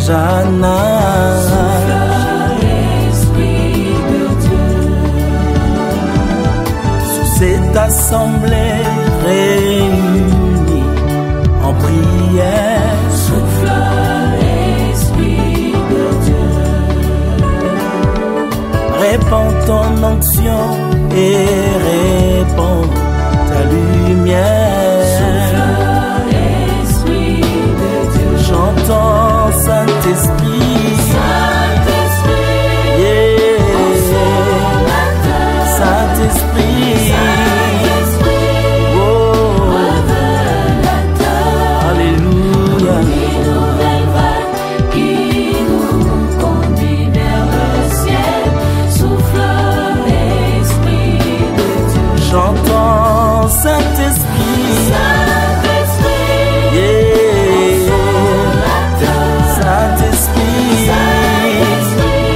Jana. Esprit de Dieu. Sous cette assemblée réunie en prière. Souffle, Esprit de Dieu. Répands ton onction et répands ta lumière. Souffle, Esprit de Dieu. J'entends Saint-Esprit. Saint-Esprit, Yeah. consolateur. Saint-Esprit. Saint-Esprit, Oh. révélateur. Alléluia. Une nouvelle vague qui nous conduit vers le ciel. Souffle, Esprit de Dieu. J'entends Saint-Esprit. Saint-Esprit, Yeah. consolateur. Saint-Esprit. Saint-Esprit,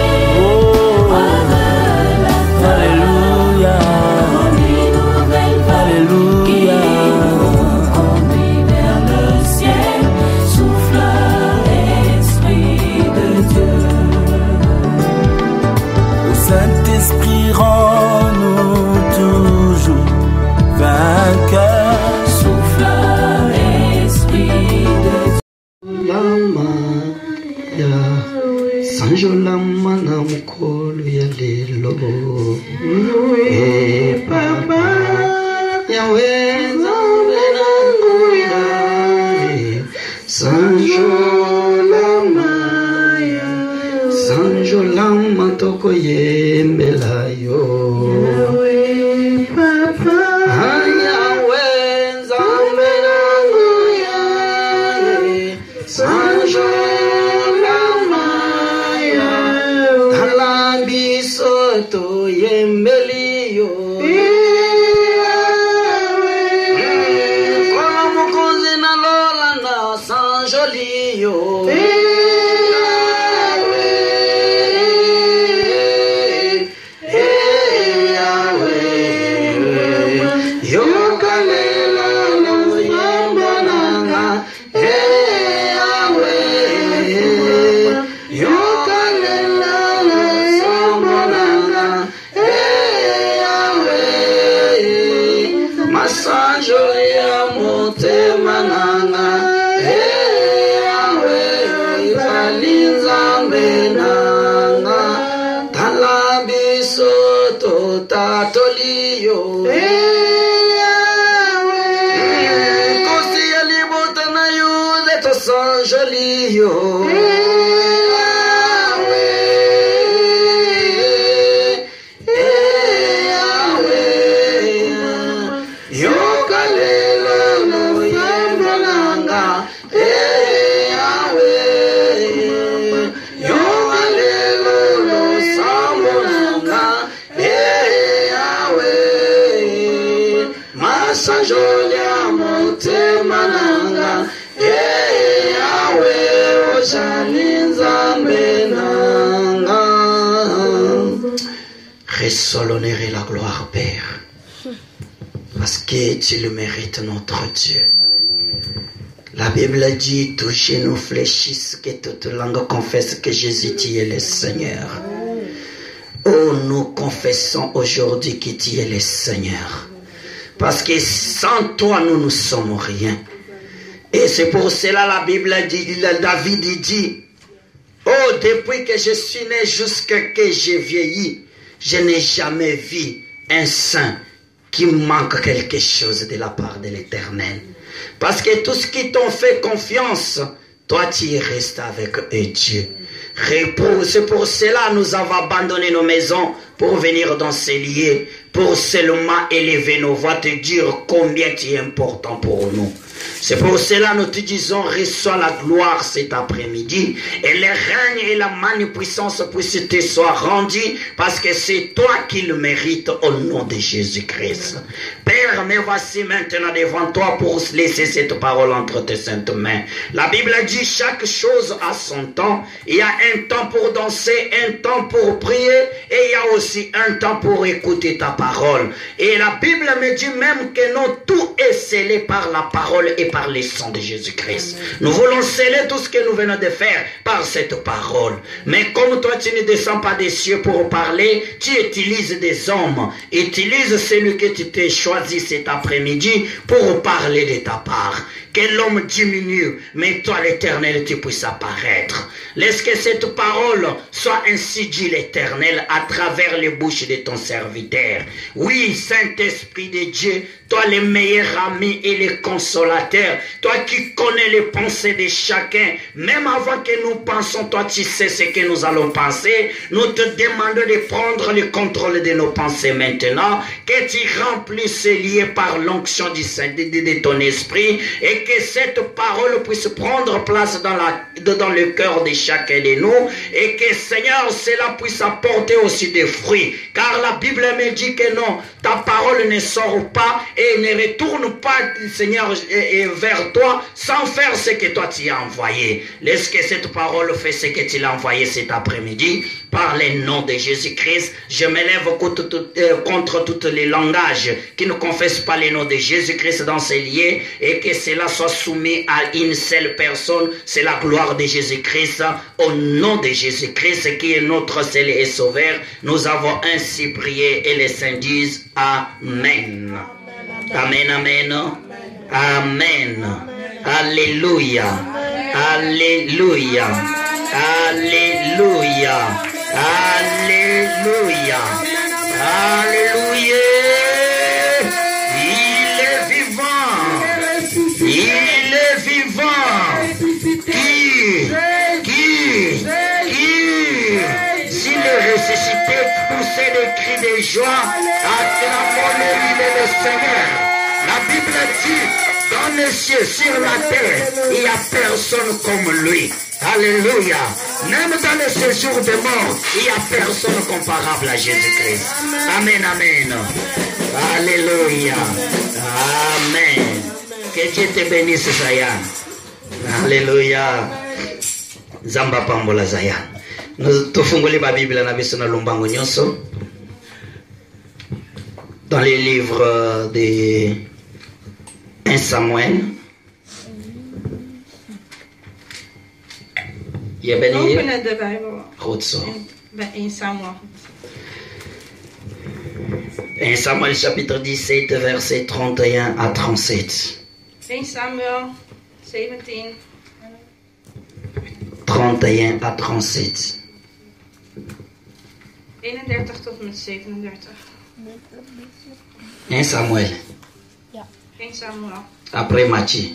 Oh. révélateur. Alléluia. Une nouvelle vague qui Alléluia. nous conduit vers le ciel. Souffle, Esprit de Dieu. Le Saint-Esprit rend-nous toujours vainqueurs. Souffle, Esprit de Dieu. Lama ya sanjolama na mukolo ya lelo papa yaweza venangu ya sanjolama toko yembelayo papa yaweza venangu ya sanjolamaya talabisoto yembeliyo kola mukozi na lola na sanjoliyo yokalela no yembonanga masanjo ya motema nanga valinza mbenanga talabiso totatoliyo kosi ya libota na yuze tosanjoliyo sanjolia motema nanga yawe ojalinza menanga. Reçois l'honneur et la gloire, Père, parce que tu le mérites, notre Dieu. La Bible dit, tous genoux fléchissent, que toute langue confesse que Jésus, tu es le Seigneur. Oh, nous confessons aujourd'hui que tu es le Seigneur. Parce que sans toi, nous ne sommes rien. Et c'est pour cela la Bible dit, David dit, oh, depuis que je suis né jusqu'à que j'ai vieilli, je n'ai jamais vu un saint qui manque quelque chose de la part de l'Éternel. Parce que tous ceux qui t'ont fait confiance, toi tu restes avec eux, Dieu. C'est pour cela que nous avons abandonné nos maisons pour venir dans ces lieux, pour seulement élever nos voix, te dire combien tu es important pour nous. C'est pour cela que nous te disons, reçois la gloire cet après-midi, et le règne et la magnificence puissent te soient rendus, parce que c'est toi qui le mérites au nom de Jésus-Christ. Père, me voici maintenant devant toi pour laisser cette parole entre tes saintes mains. La Bible dit chaque chose a son temps. Il y a un temps pour danser, un temps pour prier, et il y a aussi un temps pour écouter ta parole. Et la Bible me dit même que non, tout est scellé par la parole et par les sang de Jésus-Christ. Nous voulons sceller tout ce que nous venons de faire par par cette parole. Mais comme toi tu ne descends pas des cieux pour parler, tu utilises des hommes. Utilise celui que tu t'es choisi cet après-midi pour parler de ta part. Que l'homme diminue, mais toi l'Éternel tu puisses apparaître. Laisse que cette parole soit ainsi dit l'Éternel à travers les bouches de ton serviteur. Oui, Saint-Esprit de Dieu, toi le meilleur ami et le consolateur, toi qui connais les pensées de chacun, même avant que nous pensons, toi tu sais ce que nous allons penser. Nous te demandons de prendre le contrôle de nos pensées maintenant, que tu remplisses liés par l'onction de ton esprit et que cette parole puisse prendre place dans le cœur de chacun de nous et que Seigneur cela puisse apporter aussi des fruits, car la Bible me dit que non, ta parole ne sort pas et ne retourne pas, Seigneur, vers toi sans faire ce que toi tu as envoyé. Laisse que cette parole fasse ce que tu l'as envoyé cet après-midi. Par le nom de Jésus-Christ, je m'élève contre tous les langages qui ne confessent pas le nom de Jésus-Christ dans ces lieux et que cela soit soumis à une seule personne. C'est la gloire de Jésus-Christ. Au nom de Jésus-Christ qui est notre seul et sauveur, nous avons ainsi prié et les saints disent Amen. Amen, amen. Amen. Alléluia. Alléluia. Alléluia. Alléluia. Alléluia. Il est vivant. Il est vivant. Qui s'il est ressuscité, poussait des cris de joie, acclamons-le, il est le Seigneur. La Bible dit, dans les cieux, sur la terre, il n'y a personne comme lui. Alléluia. Même dans le séjour des morts, il n'y a personne comparable à Jésus-Christ. Amen, amen. Alléluia. Amen. Que Dieu te bénisse, Zayan. Alléluia. Zamba pambola Zayan. Nous tofungoli la Bible na biso na lombango nyonso. Dans les livres de 1 Samuel. Je ben hier. Openen de Bijbel. Goed zo. Bij 1 Samuel. 1 Samuel chapitre 17 verset 31 à 37. 1 Samuel 17. 31 à 37. 31 tot en met 37. 1 Samuel. 1 Samuel. Après Matthieu.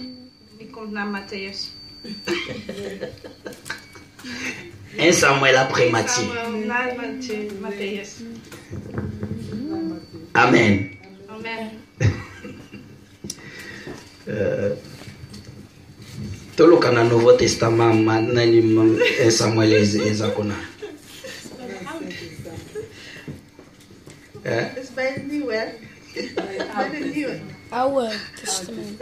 Die komt na Matthäus. 1 Samuel après Matthieu. Samuel na Matthäus. Amen. Amen. Toloka na Nouveau Testament nani 1 Samuel ezakona. Dat is bij het nieuwe, hè? Bij het nieuwe. Oude Testament.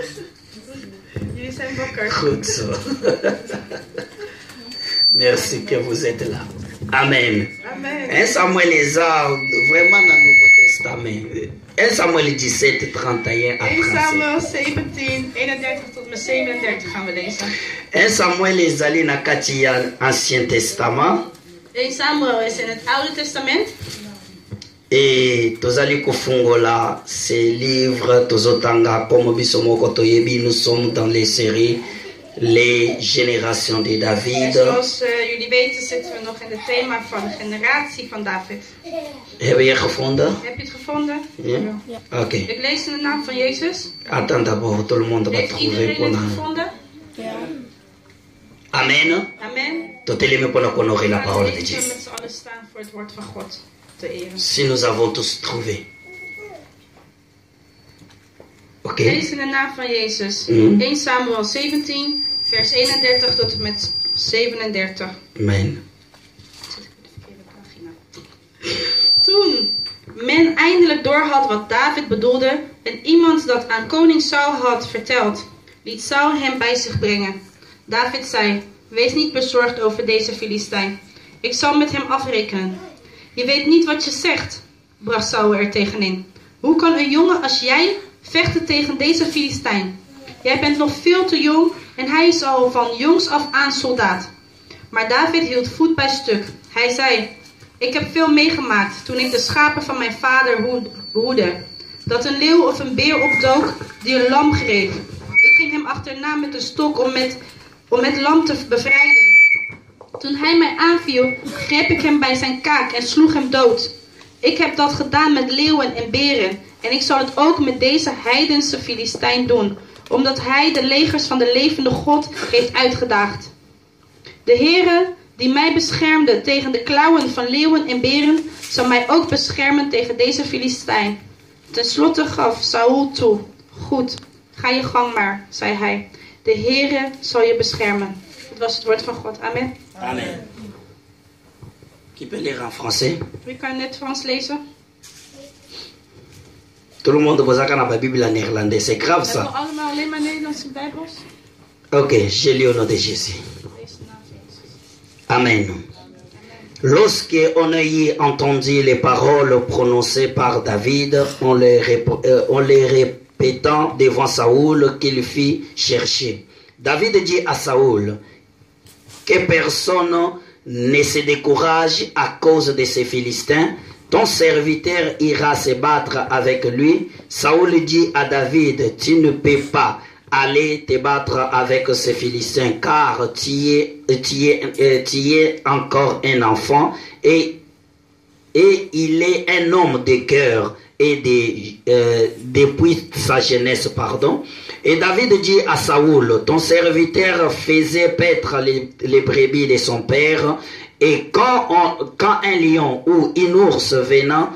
Jullie zijn wakker. Goed zo. Merci que vous êtes là. Amen. Amen. 1 Samuel est vraiment dans le Nouveau Testament. 1 Samuel 17, 31 à 1 37. Samuel 17, 31 tot en met 37 gaan we lezen. 1 Samuel ezali na kati ya Ancien Testament. 1 Samuel is in het Oude Testament. Et tozali kofungola ces livres tozotanga comme biso moko toyebi, nous sommes dans les séries Les générations de En David. zoals jullie weten zitten we nog in het thema van de generatie van David. Heb je gevonden? Heb je het gevonden? Ja? Ok. Ik lees in de naam van Jezus. Attends d'abord, tout le monde va Heeft trouver iedereen pour het nous. gevonden? Ja. Amen. Amen. Totelemi pour nous honorer la We parole gaan de Dieu. met z'n allen staan voor het woord van God te eren. Si nous avons tous trouvé. Ok. Ik lees in de naam van Jezus. Mhm. 1 Samuel 17, vers 31 tot en met 37. Amen. Toen men eindelijk doorhad wat David bedoelde en iemand dat aan koning Saul had verteld, liet Saul hem bij zich brengen. David zei, wees niet bezorgd over deze Filistijn. Ik zal met hem afrekenen. Je weet niet wat je zegt, bracht Saul er tegenin. Hoe kan een jongen als jij vechten tegen deze Filistijn? Jij bent nog veel te jong en hij is al van jongs af aan soldaat. Maar David hield voet bij stuk. Hij zei, ik heb veel meegemaakt toen ik de schapen van mijn vader hoedde. Dat een leeuw of een beer opdook die een lam greep. Ik ging hem achterna met een stok om het lam te bevrijden. Toen hij mij aanviel, greep ik hem bij zijn kaak en sloeg hem dood. Ik heb dat gedaan met leeuwen en beren. En ik zal het ook met deze heidense Filistijn doen, omdat hij de legers van de levende God heeft uitgedaagd. De Heere, die mij beschermde tegen de klauwen van leeuwen en beren, zal mij ook beschermen tegen deze Filistijn. Ten slotte gaf Saul toe. Goed, ga je gang maar, zei hij. De Heere zal je beschermen. Dat was het woord van God. Amen. Amen. Qui peut lire en français? Wie kan het Frans lezen? Tout le monde vous a la Bible en néerlandais. C'est grave Hebben we ça. allemaal alleen maar Nederlandse Bijbels? Ok, je lis au nom de Jésus. Lees de naam van Jezus. Amen. Lorsqu'on eut entendu les paroles prononcées par David, en les répétant devant Saoul qu'il fit chercher, David dit à Saoul que personne ne se décourage à cause de ces Philistins. Ton serviteur ira se battre avec lui. Saoul dit à David, tu ne peux pas aller te battre avec ces Philistins, car tu es encore un enfant et il est un homme de cœur et depuis sa jeunesse, pardon. Et David dit à Saoul, ton serviteur faisait paître les brebis de son père, et quand un lion ou une ours venant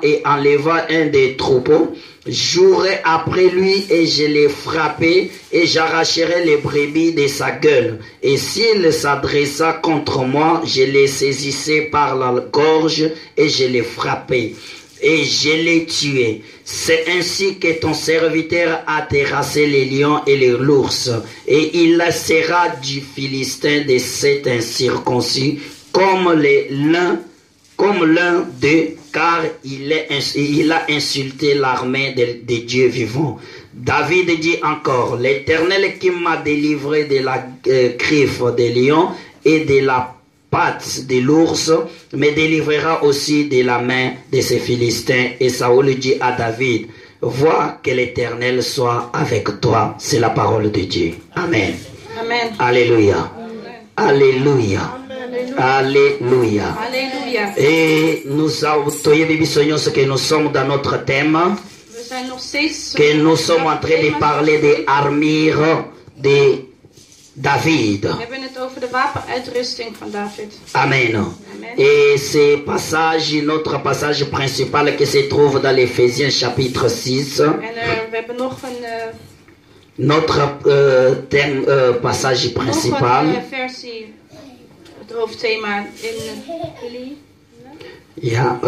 et enleva un des troupeaux, j'aurais après lui et je l'ai frappé et j'arracherai les brebis de sa gueule. Et s'il s'adressa contre moi, je les saisissais par la gorge et je les frappais et je l'ai tué. C'est ainsi que ton serviteur a terrassé les lions et les ours, et il sera du Philistin de cet incirconcis comme l'un d'eux, car il a insulté l'armée de Dieu vivant. David dit encore, l'Éternel qui m'a délivré de la griffe des lions et de la patte de l'ours me délivrera aussi de la main de ces Philistins. Et Saoul dit à David, vois que l'Éternel soit avec toi. C'est la parole de Dieu. Amen. Amen. Alléluia. Alléluia. Alléluia. Alléluia. Et nous avons que nous sommes dans notre thème, We zijn nog steeds... que nous sommes en train de parler des armures de David. We hebben het over de wapenuitrusting van David. Amen. Amen. Et ce passage, notre passage principal qui se trouve dans l'Éphésiens chapitre 6, En we hebben nog een, notre thème, passage principal. nog een versie, het hoofdthema in Yeah,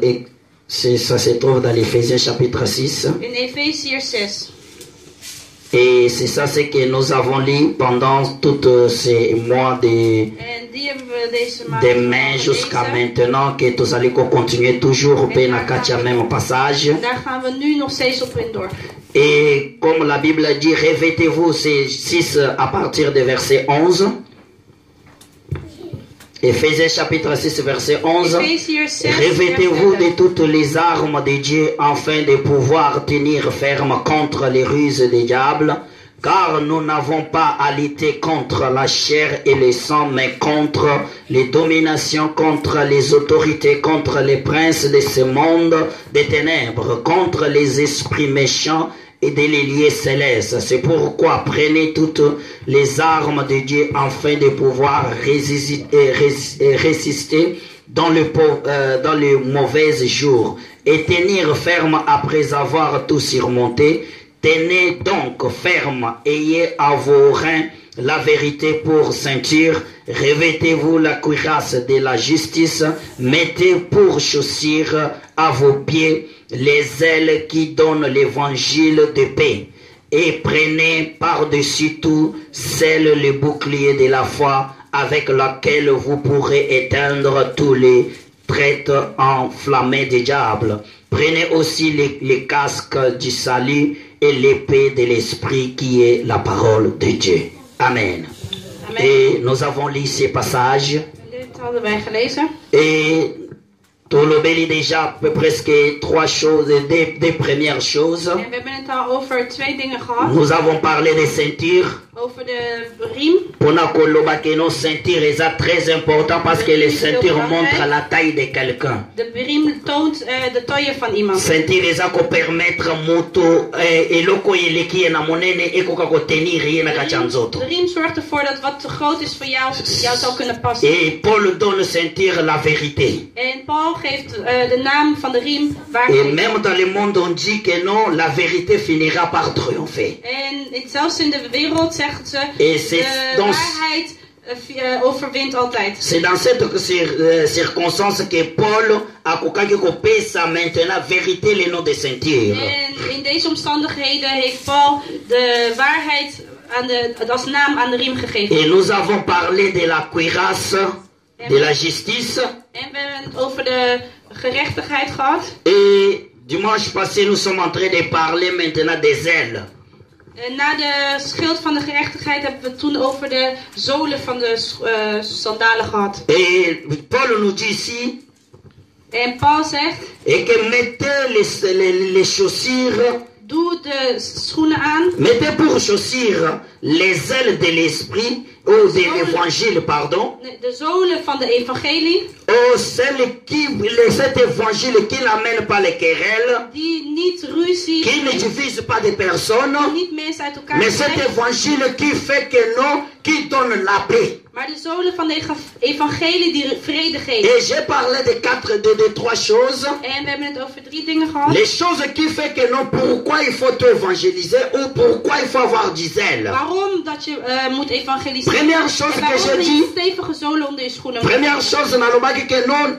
et ça se trouve dans l'Éphésiens chapitre 6. in Efeziërs 6. Et c'est ça ce que nous avons lu pendant tous ces mois de En die hebben we deze maand mai jusqu'à gelezen. maintenant, que nous allons continuer toujours au même passage. En daar gaan we nu nog steeds op in door. Et comme la Bible dit, revêtez-vous, c'est 6 à partir du verset 11. Éphésiens chapitre 6 verset 11. Efeziërs 6. Revêtez-vous de toutes les armes de Dieu afin de pouvoir tenir ferme contre les ruses des diables, car nous n'avons pas à lutter contre la chair et le sang, mais contre les dominations, contre les autorités, contre les princes de ce monde des ténèbres, contre les esprits méchants et des lieux célestes. C'est pourquoi prenez toutes les armes de Dieu afin de pouvoir résister dans le mauvais jour et tenir ferme après avoir tout surmonté. Tenez donc ferme, ayez à vos reins la vérité pour ceinture, revêtez-vous la cuirasse de la justice, mettez pour chaussures à vos pieds les ailes qui donnent l'évangile de paix, et prenez par-dessus tout le bouclier de la foi avec lequel vous pourrez éteindre tous les traits enflammés du diable. Prenez aussi les casques du salut et l'épée de l'esprit qui est la parole de Dieu. Amen. Amen. Et nous avons lu ces passages Dit hadden wij gelezen. et Tolobeli déjà presque trois choses, des premières choses. En we hebben het al over 2 dingen gehad. Nous avons parlé des ceintures. Over de riem. Pona koloba que nos ceintures est très important parce que les ceintures montrent la taille de quelqu'un. De riem toont de taille van iemand. Ceinture eza ko permettre moto eloko eleki na monene ekoka ko tenir ye na kachanzoto. De riem zorgt ervoor dat wat te groot is voor jou, jou zou kunnen passen. Et Paul donne ceinture la vérité. En Paul geeft de naam van de riem Et waarheid. même dans le monde on dit que non, la vérité finira par triompher. En zelfs in de wereld zegt ze, Et c'est de dans waarheid overwint altijd. c'est dans cette circonstance que Paul a kokaki ko pesa maintenant vérité le nom de ceinture. En in deze omstandigheden heeft Paul de waarheid als naam aan de riem gegeven. Et nous avons parlé de la cuirasse, de la justice. En we hebben het over de gerechtigheid gehad. Et dimanche passé, nous sommes en train de parler maintenant des ailes. Na de schild van de gerechtigheid hebben we het toen over de zolen van de sandalen gehad. Et Paul nous dit ici, En Paul zegt, et que mettez les chaussures, doe de schoenen aan. mettez pour chaussures les ailes de l'esprit, ou de l'évangile, pardon, De zolen van de evangelie. ou cet évangile qui n'amène pas les querelles, Die niet ruzie, qui ne divise pas des personnes, die niet mensen uit elkaar mais cet brengt. évangile qui fait que non, qui donne la paix. Maar de zolen van de evangelie die vrede geven. Et j'ai parlé de trois choses. En we hebben het over 3 dingen gehad. Les choses qui fait que non, pourquoi il faut évangéliser ou pourquoi il faut avoir du zèle. Waarom dat je moet evangeliseren. Première chose En que waarom j'ai je dit, stevige zolen onder je schoenen moet première hebben. chose, nalobaki que non,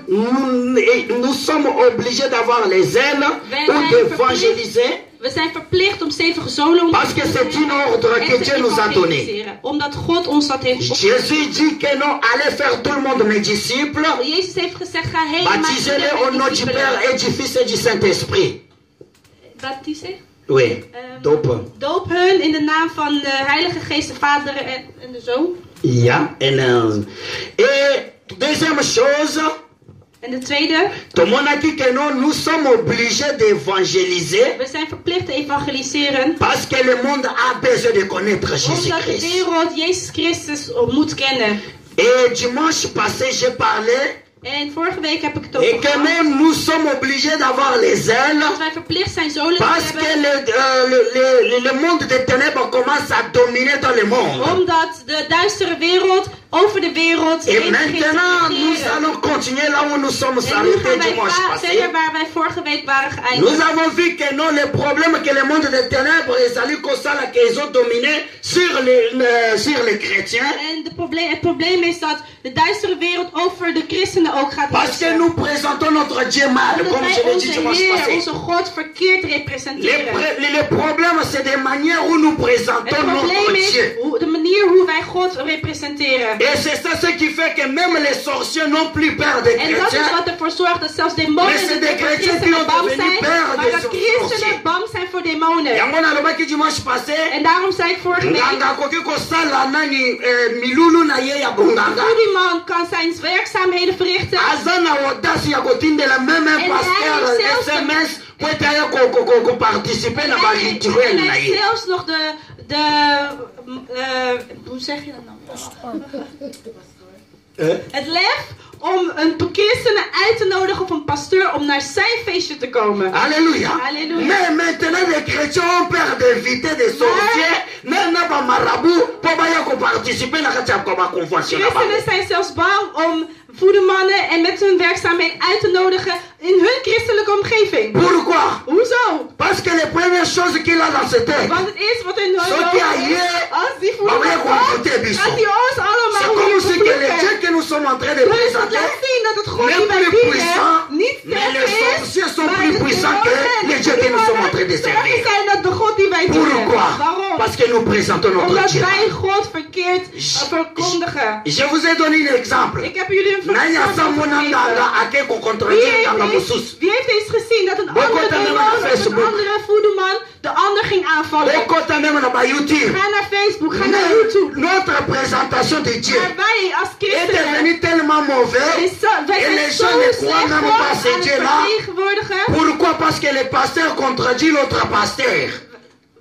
nous sommes obligés d'avoir les ailes ou d'évangéliser We zijn verplicht om stevige zolen onder parce je que schoenen c'est te une hebben ordre en que te Dieu nous a donné. evangeliseren. Omdat God ons dat heeft opgedragen. Jésus dit que non, allez faire tout le monde mes disciples, Jezus heeft gezegd, ga heen en maak baptisez-les au nom du Père et du Fils et du Saint-Esprit. Baptiseren? Oui, dopen. Doop hun in de naam van de Heilige Geest, de Vader en de Zoon. Ja, et deuxième chose, En de tweede, nous sommes obligés d'évangéliser we zijn verplicht te evangeliseren. parce que le monde a besoin de connaître Omdat de Jésus-Christ. wereld Jezus Christus moet kennen. Et dimanche passé, j'ai parlé En vorige week heb ik het et over que gehad. même nous sommes obligés d'avoir les ailes Dat wij verplicht zijn zolen te parce que hebben. le monde des ténèbres commence à dominer dans le monde. Omdat de duistere wereld over de wereld Et heen begint maintenant, te nous regeren. allons continuer là où nous sommes En nu arrêtés gaan wij dimanche passé. verder waar wij vorige week waren Nous geëindigd. avons vu que non, le problème que le monde des ténèbres est allé comme ça, là, qu'ils ont dominé sur les chrétiens. En het probleem is dat de duistere wereld over de christenen ook gaat Parce que heersen. nous présentons notre Dieu mal, Omdat comme je wij l'ai dit onze dimanche Heer, passé. onze God verkeerd representeren. Le problème, c'est des manières où nous présentons Het notre probleem is Dieu. de manier hoe wij God representeren. Et c'est ça ce qui fait que même les sorciers n'ont plus peur des En dat is chrétiens. wat ervoor zorgt dat zelfs demonen Maar ze de voor chrétiens die christenen bang ont devenu zijn, peur maar des dat christenen sorciers. bang zijn voor demonen. Yango nalobaki dimanche passé, En daarom zei ik vorige week, nganga akoki kosala nani milulu na ye ya bonganga. die man kan zijn werkzaamheden verrichten. Aza na audace ya kotindela même un En pasteur hij heeft zelfs SMS po ete aye koparticipe na En barituel na hij heeft ye. zelfs nog hoe zeg je dat nou? Het lef om een christene uit te nodigen of een pastoor om naar zijn feestje te komen. Alléluia. Alléluia. Mais maintenant les chrétiens ont peur d'inviter des sorciers, na ba marabout po baya koparticipe na kati ya convention na Christenen bango. zijn zelfs bang om voedermannen en met hun werkzaamheid uit te nodigen in hun christelijke omgeving. Pourquoi? Hoezo? Parce que les premières choses qu'il a dans ce texte, Want het eerste wat in hun Zo die hier, als die maar wij voederman confronten komt, biso. gaat hij ons c'est allemaal comme weer ce que les vervloeken. dieux que nous sommes en train de Dus het présenter, laat zien dat het God die même wij plus dienen puissant, niet mais les sterk is, sorciers sont maar plus de puissants que demonen les dieux que nous sommes en train de sterker servir. zijn dan de God die wij dienen. Pourquoi? Waarom? Parce que nous présentons notre Omdat Dieu. wij God verkeerd verkondigen. Je vous ai donné un exemple. Ik heb jullie een Nani voorbeeld asamuna nganga gegeven. ake Wie kukontradire nganga mususu. heeft eens gezien dat een Boycott andere hem demon naar of een Facebook. andere voedeman de ander ging aanvallen? Okota même na ba YouTube. Ga naar Facebook, ga naar YouTube. Notre présentation de Dieu Maar wij als est christenen devenue tellement mauvaise. wij Et les zijn gens zo ne slecht croient même God pas aan ce het Dieu-là. vertegenwoordigen. Pourquoi? Parce que le pasteur contredit l'autre pasteur.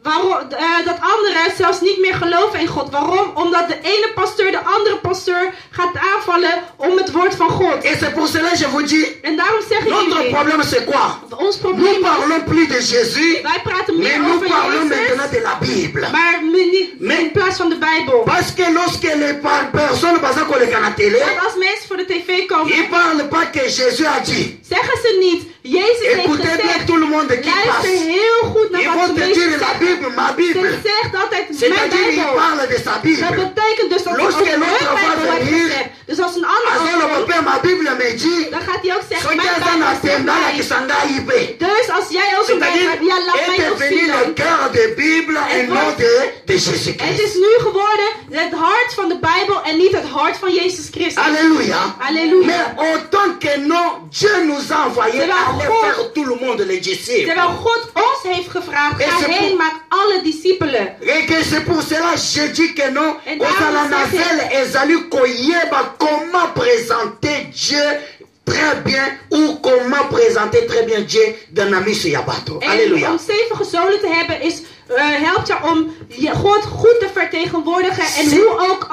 Waarom, dat anderen zelfs niet meer geloven in God. Waarom? Omdat de ene pasteur de andere pasteur gaat aanvallen om het woord van God. Et c'est pour cela que je vous dis, En daarom zeg ik notre jullie, problème c'est quoi? ons Nous probleem is, parlons plus de Jésus, wij praten mais meer nous over parlons Jezus, maintenant de la Bible. maar in plaats van de Bijbel. Parce que lorsque les personnes basent sur la télé, Want als mensen voor de tv komen, ils ne parlent pas que Jésus a dit. zeggen ze niet, Jezus heeft Écoutez bien gezegd. tout le monde qui passe. Luister heel goed naar Ils wat vont ze te meesten dire la zeggen. Bible, ma Bible. Ze zegt altijd mijn C'est-à-dire ils Bijbel. parlent de sa Dat Bible. betekent dus dat ze Lorsque over l'autre hun va Bijbel heeft venir, gezegd. Dus als een ander Alors le over, père, ma Bible me dit, dan gaat hij ook zeggen, soki mijn aza na Bijbel zegt tenda la mij. kisanga ibe. Dus als jij ook een Bijbel C'est-à-dire, hebt, ja, laat mij est ook devenu zien le dan. cœur de Bible et non de Het Jésus-Christ. is nu geworden het hart van de Bijbel en niet het hart van Jezus Christus. Alléluia. Halleluja. Mais autant que non, Dieu nous a envoyé Terwijl aller God- faire tout le monde les disciples. Terwijl God ons heeft gevraagd, En ga ze- heen, maak alle discipelen. Et que c'est pour cela que je dis que non, Et ozala dans na ce- zèle ezali koyeba comment présenter Dieu très bien ou comment présenter très bien Dieu dans la mission ya bato. En Alléluia. om stevige zolen te hebben is, helpt je om God goed te vertegenwoordigen en Si- hoe ook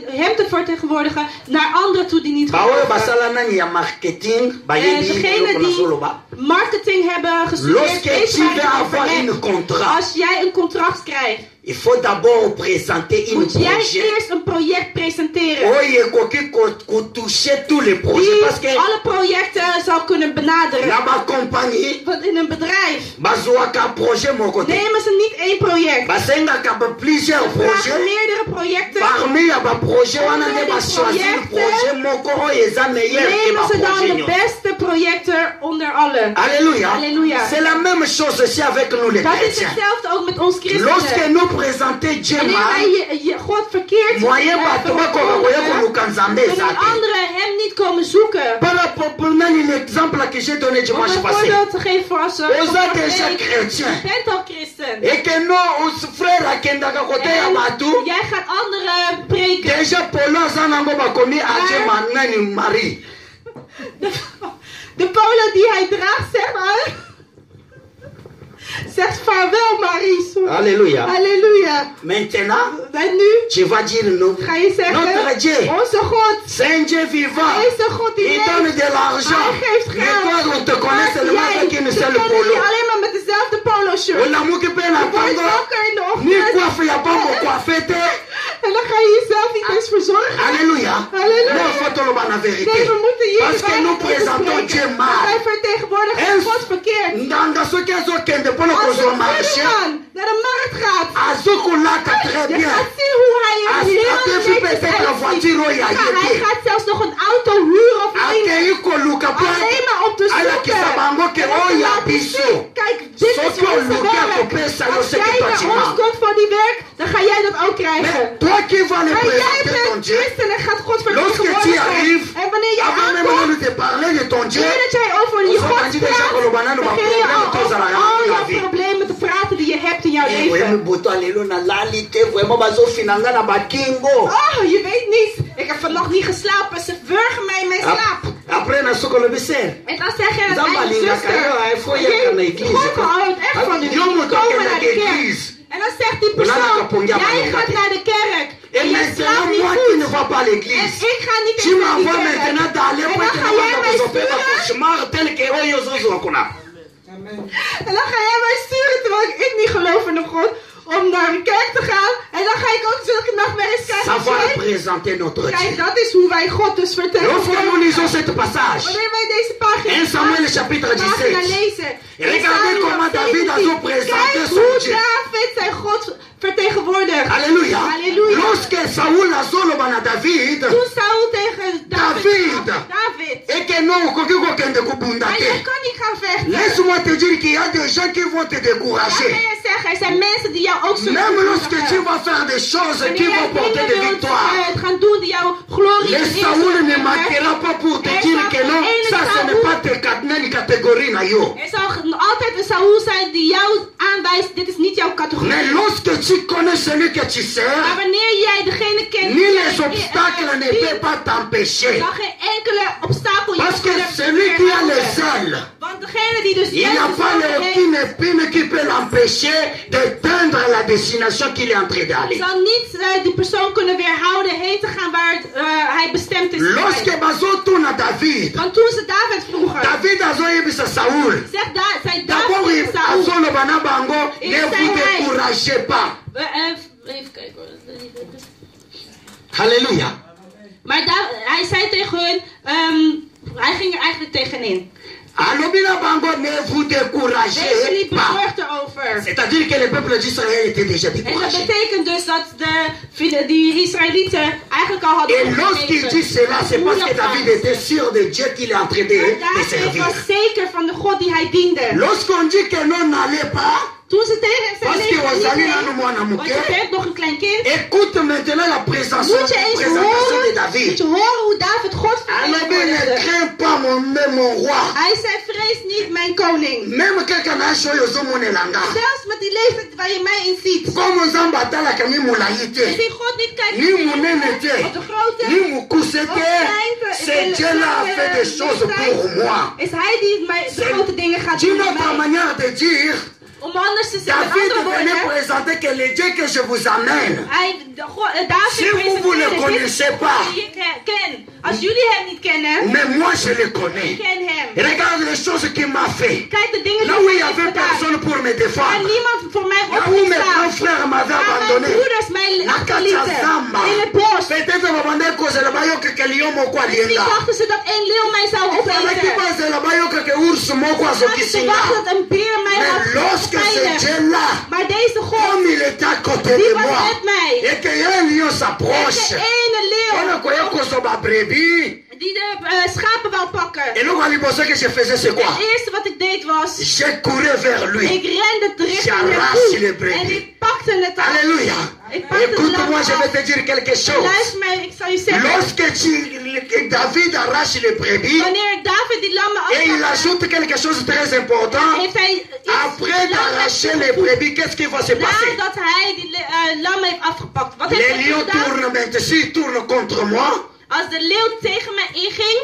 hem te vertegenwoordigen naar anderen toe die niet Baoyo geloven. basala nani ya marketing bayebi Degene eloko na die zoloba. marketing hebben gestudeerd, Lorsque weet tu waar veux ik over avoir heb. un contrat, Als jij een contract krijgt, il faut d'abord présenter un moet jij projet. eerst een project presenteren. Oye koki toucher tous les projets parce Die que alle projecten zou kunnen benaderen. na ba compagnie Want in een bedrijf bazwaka projet moko te. nemen ze niet één project. Basengaka ba plusieurs Ze vragen projets. meerdere projecten. Parmi ya ba projet wana nde Onder ba die choisir projecten projet moko oyo eza meilleur que Nemen ba ze dan projet de nyonso. beste projecten onder alle. Alléluia. Alléluia. C'est la même chose aussi avec nous les Dat is chrétiens. hetzelfde ook met ons Lorsque christenen. nous présentons Dieu Wanneer mal, wij God verkeerd moyen bato bakoka koya koluka nzambe eza kunnen te. anderen hem niet komen zoeken. Pour nani l'exemple que j'ai donné Om dimanche een passé. voorbeeld te geven voor ons. Oza déjà chrétien. Je bent al christen. Et que non, os frère akendaka kote ya bato. En jij gaat anderen preken. Déjà polo aza nango bakomi aje manani Marie. De polo die hij draagt zegt vaarwel Marie. Alléluia. Halleluja. Maintenant, En nu tu vas dire nous. ga je zeggen, Notre Dieu, onze God, c'est un Dieu vivant. hij is een God die Il donne leeft. de l'argent. Hij geeft Mais geld. toi, on te connaît seulement avec une Ze seule kennen polo. je alleen maar met dezelfde polo shirt. Olamuki pe na Je wordt tango. wakker in de Ni ochtend. coiffe ya bango coiffete. En dan ga je jezelf niet eens verzorgen. Alléluia. Halleluja. Non, faut te le dire la vérité. Nee, we moeten hier Parce que nous présentons Dieu mal. Wij vertegenwoordigen En- God verkeerd. Ndanga soki azokende mpona Als kozwa een marché man naar de markt gaat, azokolata très je bien. gaat zien hoe hij er heel Apefi netjes peut-être la uitziet. voiture oyo Ja, aye hij te. gaat zelfs nog een auto huren of lenen. Akei koluka mpo Alleen maar om te alakisa zoeken. bango ke En om te oyo ya laten biso. zien, kijk, dit is Soki onze oluki werk. akopesa yo Als seki jij naar ons bâtiment. komt voor die werk, dan ga jij dat ook krijgen. Mais toi qui vas le Maar jij présenter ton bent Dieu, christen en gaat God lorsque tu vertegenwoordigen. arrives, En wanneer jij avant même aankomt, de parler de ton Dieu, voordat jij over je God ozokandi deja praat, koloba nanu begin je baproblème al tozala over yango al na jouw vie. problemen te praten die je hebt in jouw oyemi leven. boto lelo nalali te vraiment bazofina nga na bakingo. Oh, je weet niet. Ik heb vannacht niet geslapen. Ze wurgen mij in mijn slaap. Après nasokolobi ser. En dan zeg je aan het Nzambe einde, alingaka yo, hij faut yaka na église. God houdt echt van u. Yo moto Komen akenda naar na de kerk. église. En dan zegt die Olala persoon, kapongia jij malonga gaat te. naar de kerk. Et En jij maintenant, slaapt niet moi qui ne goed. vais pas à En l'église, ik ga niet tu eens naar die m'envoies kerk. maintenant d'aller En pour dan que ga jij mij tu pas sturen. cauchemar tel que oyo zozwa kuna. En dan ga jij mij sturen terwijl ik niet geloof in een God. Om naar een kerk te gaan. En dan ga ik ook zulke nachtmerries krijgen. Savoir als jij. présenter notre Kijk, Dieu. dat is hoe wij God dus Lorsque nous vertegenwoordigen. lisons cette passage, Wanneer wij deze pagina 1 Samuel chapitre pagina 17. lezen. Et regardez in comment Samuel David a 17, zo présenté kijk son hoe Dieu. David zijn God vertegenwoordigt. Alléluia. Alléluia. Lorsque Saoul azoloba na David, Toen Saul tegen David. David. et que non okoki kokende kobunda Maar te. je kan niet gaan vechten. Laisse-moi te dire qu'il y a des gens qui vont te Dan ga décourager. je zeggen, er zijn mensen die jou ook zullen Même lorsque tu verkondigen. vas faire des choses qui Wanneer vont jij porter dingen des wilt victoires, gaan doen die jouw glorie le en eer Saoul zullen ne brengen, manquera pas pour te Er dire zal que non, geen ene ça ce Saoul- n'est pas tes catégorie na yo. er zal altijd een Saoul zijn die jou aanwijst, dit is niet jouw categorie. Mais lorsque tu connais celui que tu Maar sers, wanneer jij degene kent ni die les jij- obstacles ne die- peuvent pas t'empêcher. zal geen enkele obstakel je Parce que kunnen celui qui a les weerhouden. ailes, Want degene die dus il n'y a pas aucune épine qui peut l'empêcher d'atteindre la destination qu'il est en train d'aller. zal niet die persoon kunnen weerhouden heen te gaan waar hij bestemd is. te Lorsque zijn. bazotuna David, Want toen ze David vroegen, David azoyebisa Saoul. zegt zei D'abord, David tegen Saul, azoloba na bango, ne Il vous s'est découragez pas. even kijken hoor. Alléluia. Maar hij zei tegen hun, hij ging er eigenlijk tegenin. Alobi na bango, ne vous Wees er découragez niet pas. bezorgd erover. C'est-à-dire que le peuple d'Israël était déjà En dat découragé. betekent dus dat die Israëlieten eigenlijk al hadden Et lorsqu'il dit cela, c'est parce que David était sûr de Dieu qu'il est en train de David servir. was zeker van de God die hij diende. Lorsqu'on dit que non n'allait pas, Toen ze tegen parce que Ozali nanu mwana want je muke, bent nog een klein kind, écoute maintenant la présentation moet je eens de horen, moet David. je horen hoe David God Alobi ne vertegenwoordigde. crains pas mon roi. Hij zei, vrees niet mijn koning. Même quelqu'un n'a choisi ozomonelanga. Zelfs met die leeftijd waar je mij in ziet. Comme Nzamba atalaka ni mulayi Je te, ziet God niet kijken ni naar munene te, wat de grote ni mukuse te, c'est Dieu là a fait des choses pour moi. is hij die mij de grote dingen gaat doen D'une voor autre mij. manière de dire, Om anders te zeggen, met David andere venait woorden, présenter que le Dieu que je vous amène, David si vous ne le presenteerde connaissez dit pas, die ik ken. Als jullie hem niet kennen, mais moi je le ik connais. ken hem. Regarde les choses qu'il m'a fait. Kijk de dingen Là die où il hij n'y heeft avait gedaan. personne pour me Waar défendre, niemand voor mij là où mes grands opgestaan. frères m'avaient Waar mijn abandonné, broeders mij achterlieten. In het bos. peut-être babandaki kozela bayoka ke lion moko Misschien alienga. dachten ze dat een leeuw mij zou Bazalaki opeten. bazela bayoka ke ours moko Ze azokisinga. dachten dat een beer mij had Mais lorsque ce geveiligd. Dieu-là, Maar deze God, comme il était à côté die de was moi, met mij. et que un lion En s'approche, de ene on a leeuw koya kozoba brebis, die de schapen wou pakken. et donc à liboso que je faisais c'est quoi? Het eerste wat ik deed was, Je courais vers lui. ik rende richting J'arrache hem les toe. brebis. En ik pakte het af. Alléluia. Écoute-moi, je vais te dire quelque chose. Luister mij, ik zal je zeggen. Lorsque David arrache les brebis, Wanneer David die lammen et il afpakte, ajoute quelque chose de très important, heeft hij après d'arracher les brebis, qu'est-ce qui va se passer? nadat hij die lammen heeft afgepakt. Wat heeft Les hij lions gedaan? tournent maintenant, s'ils tournent contre moi, Als de leeuw tegen mij inging.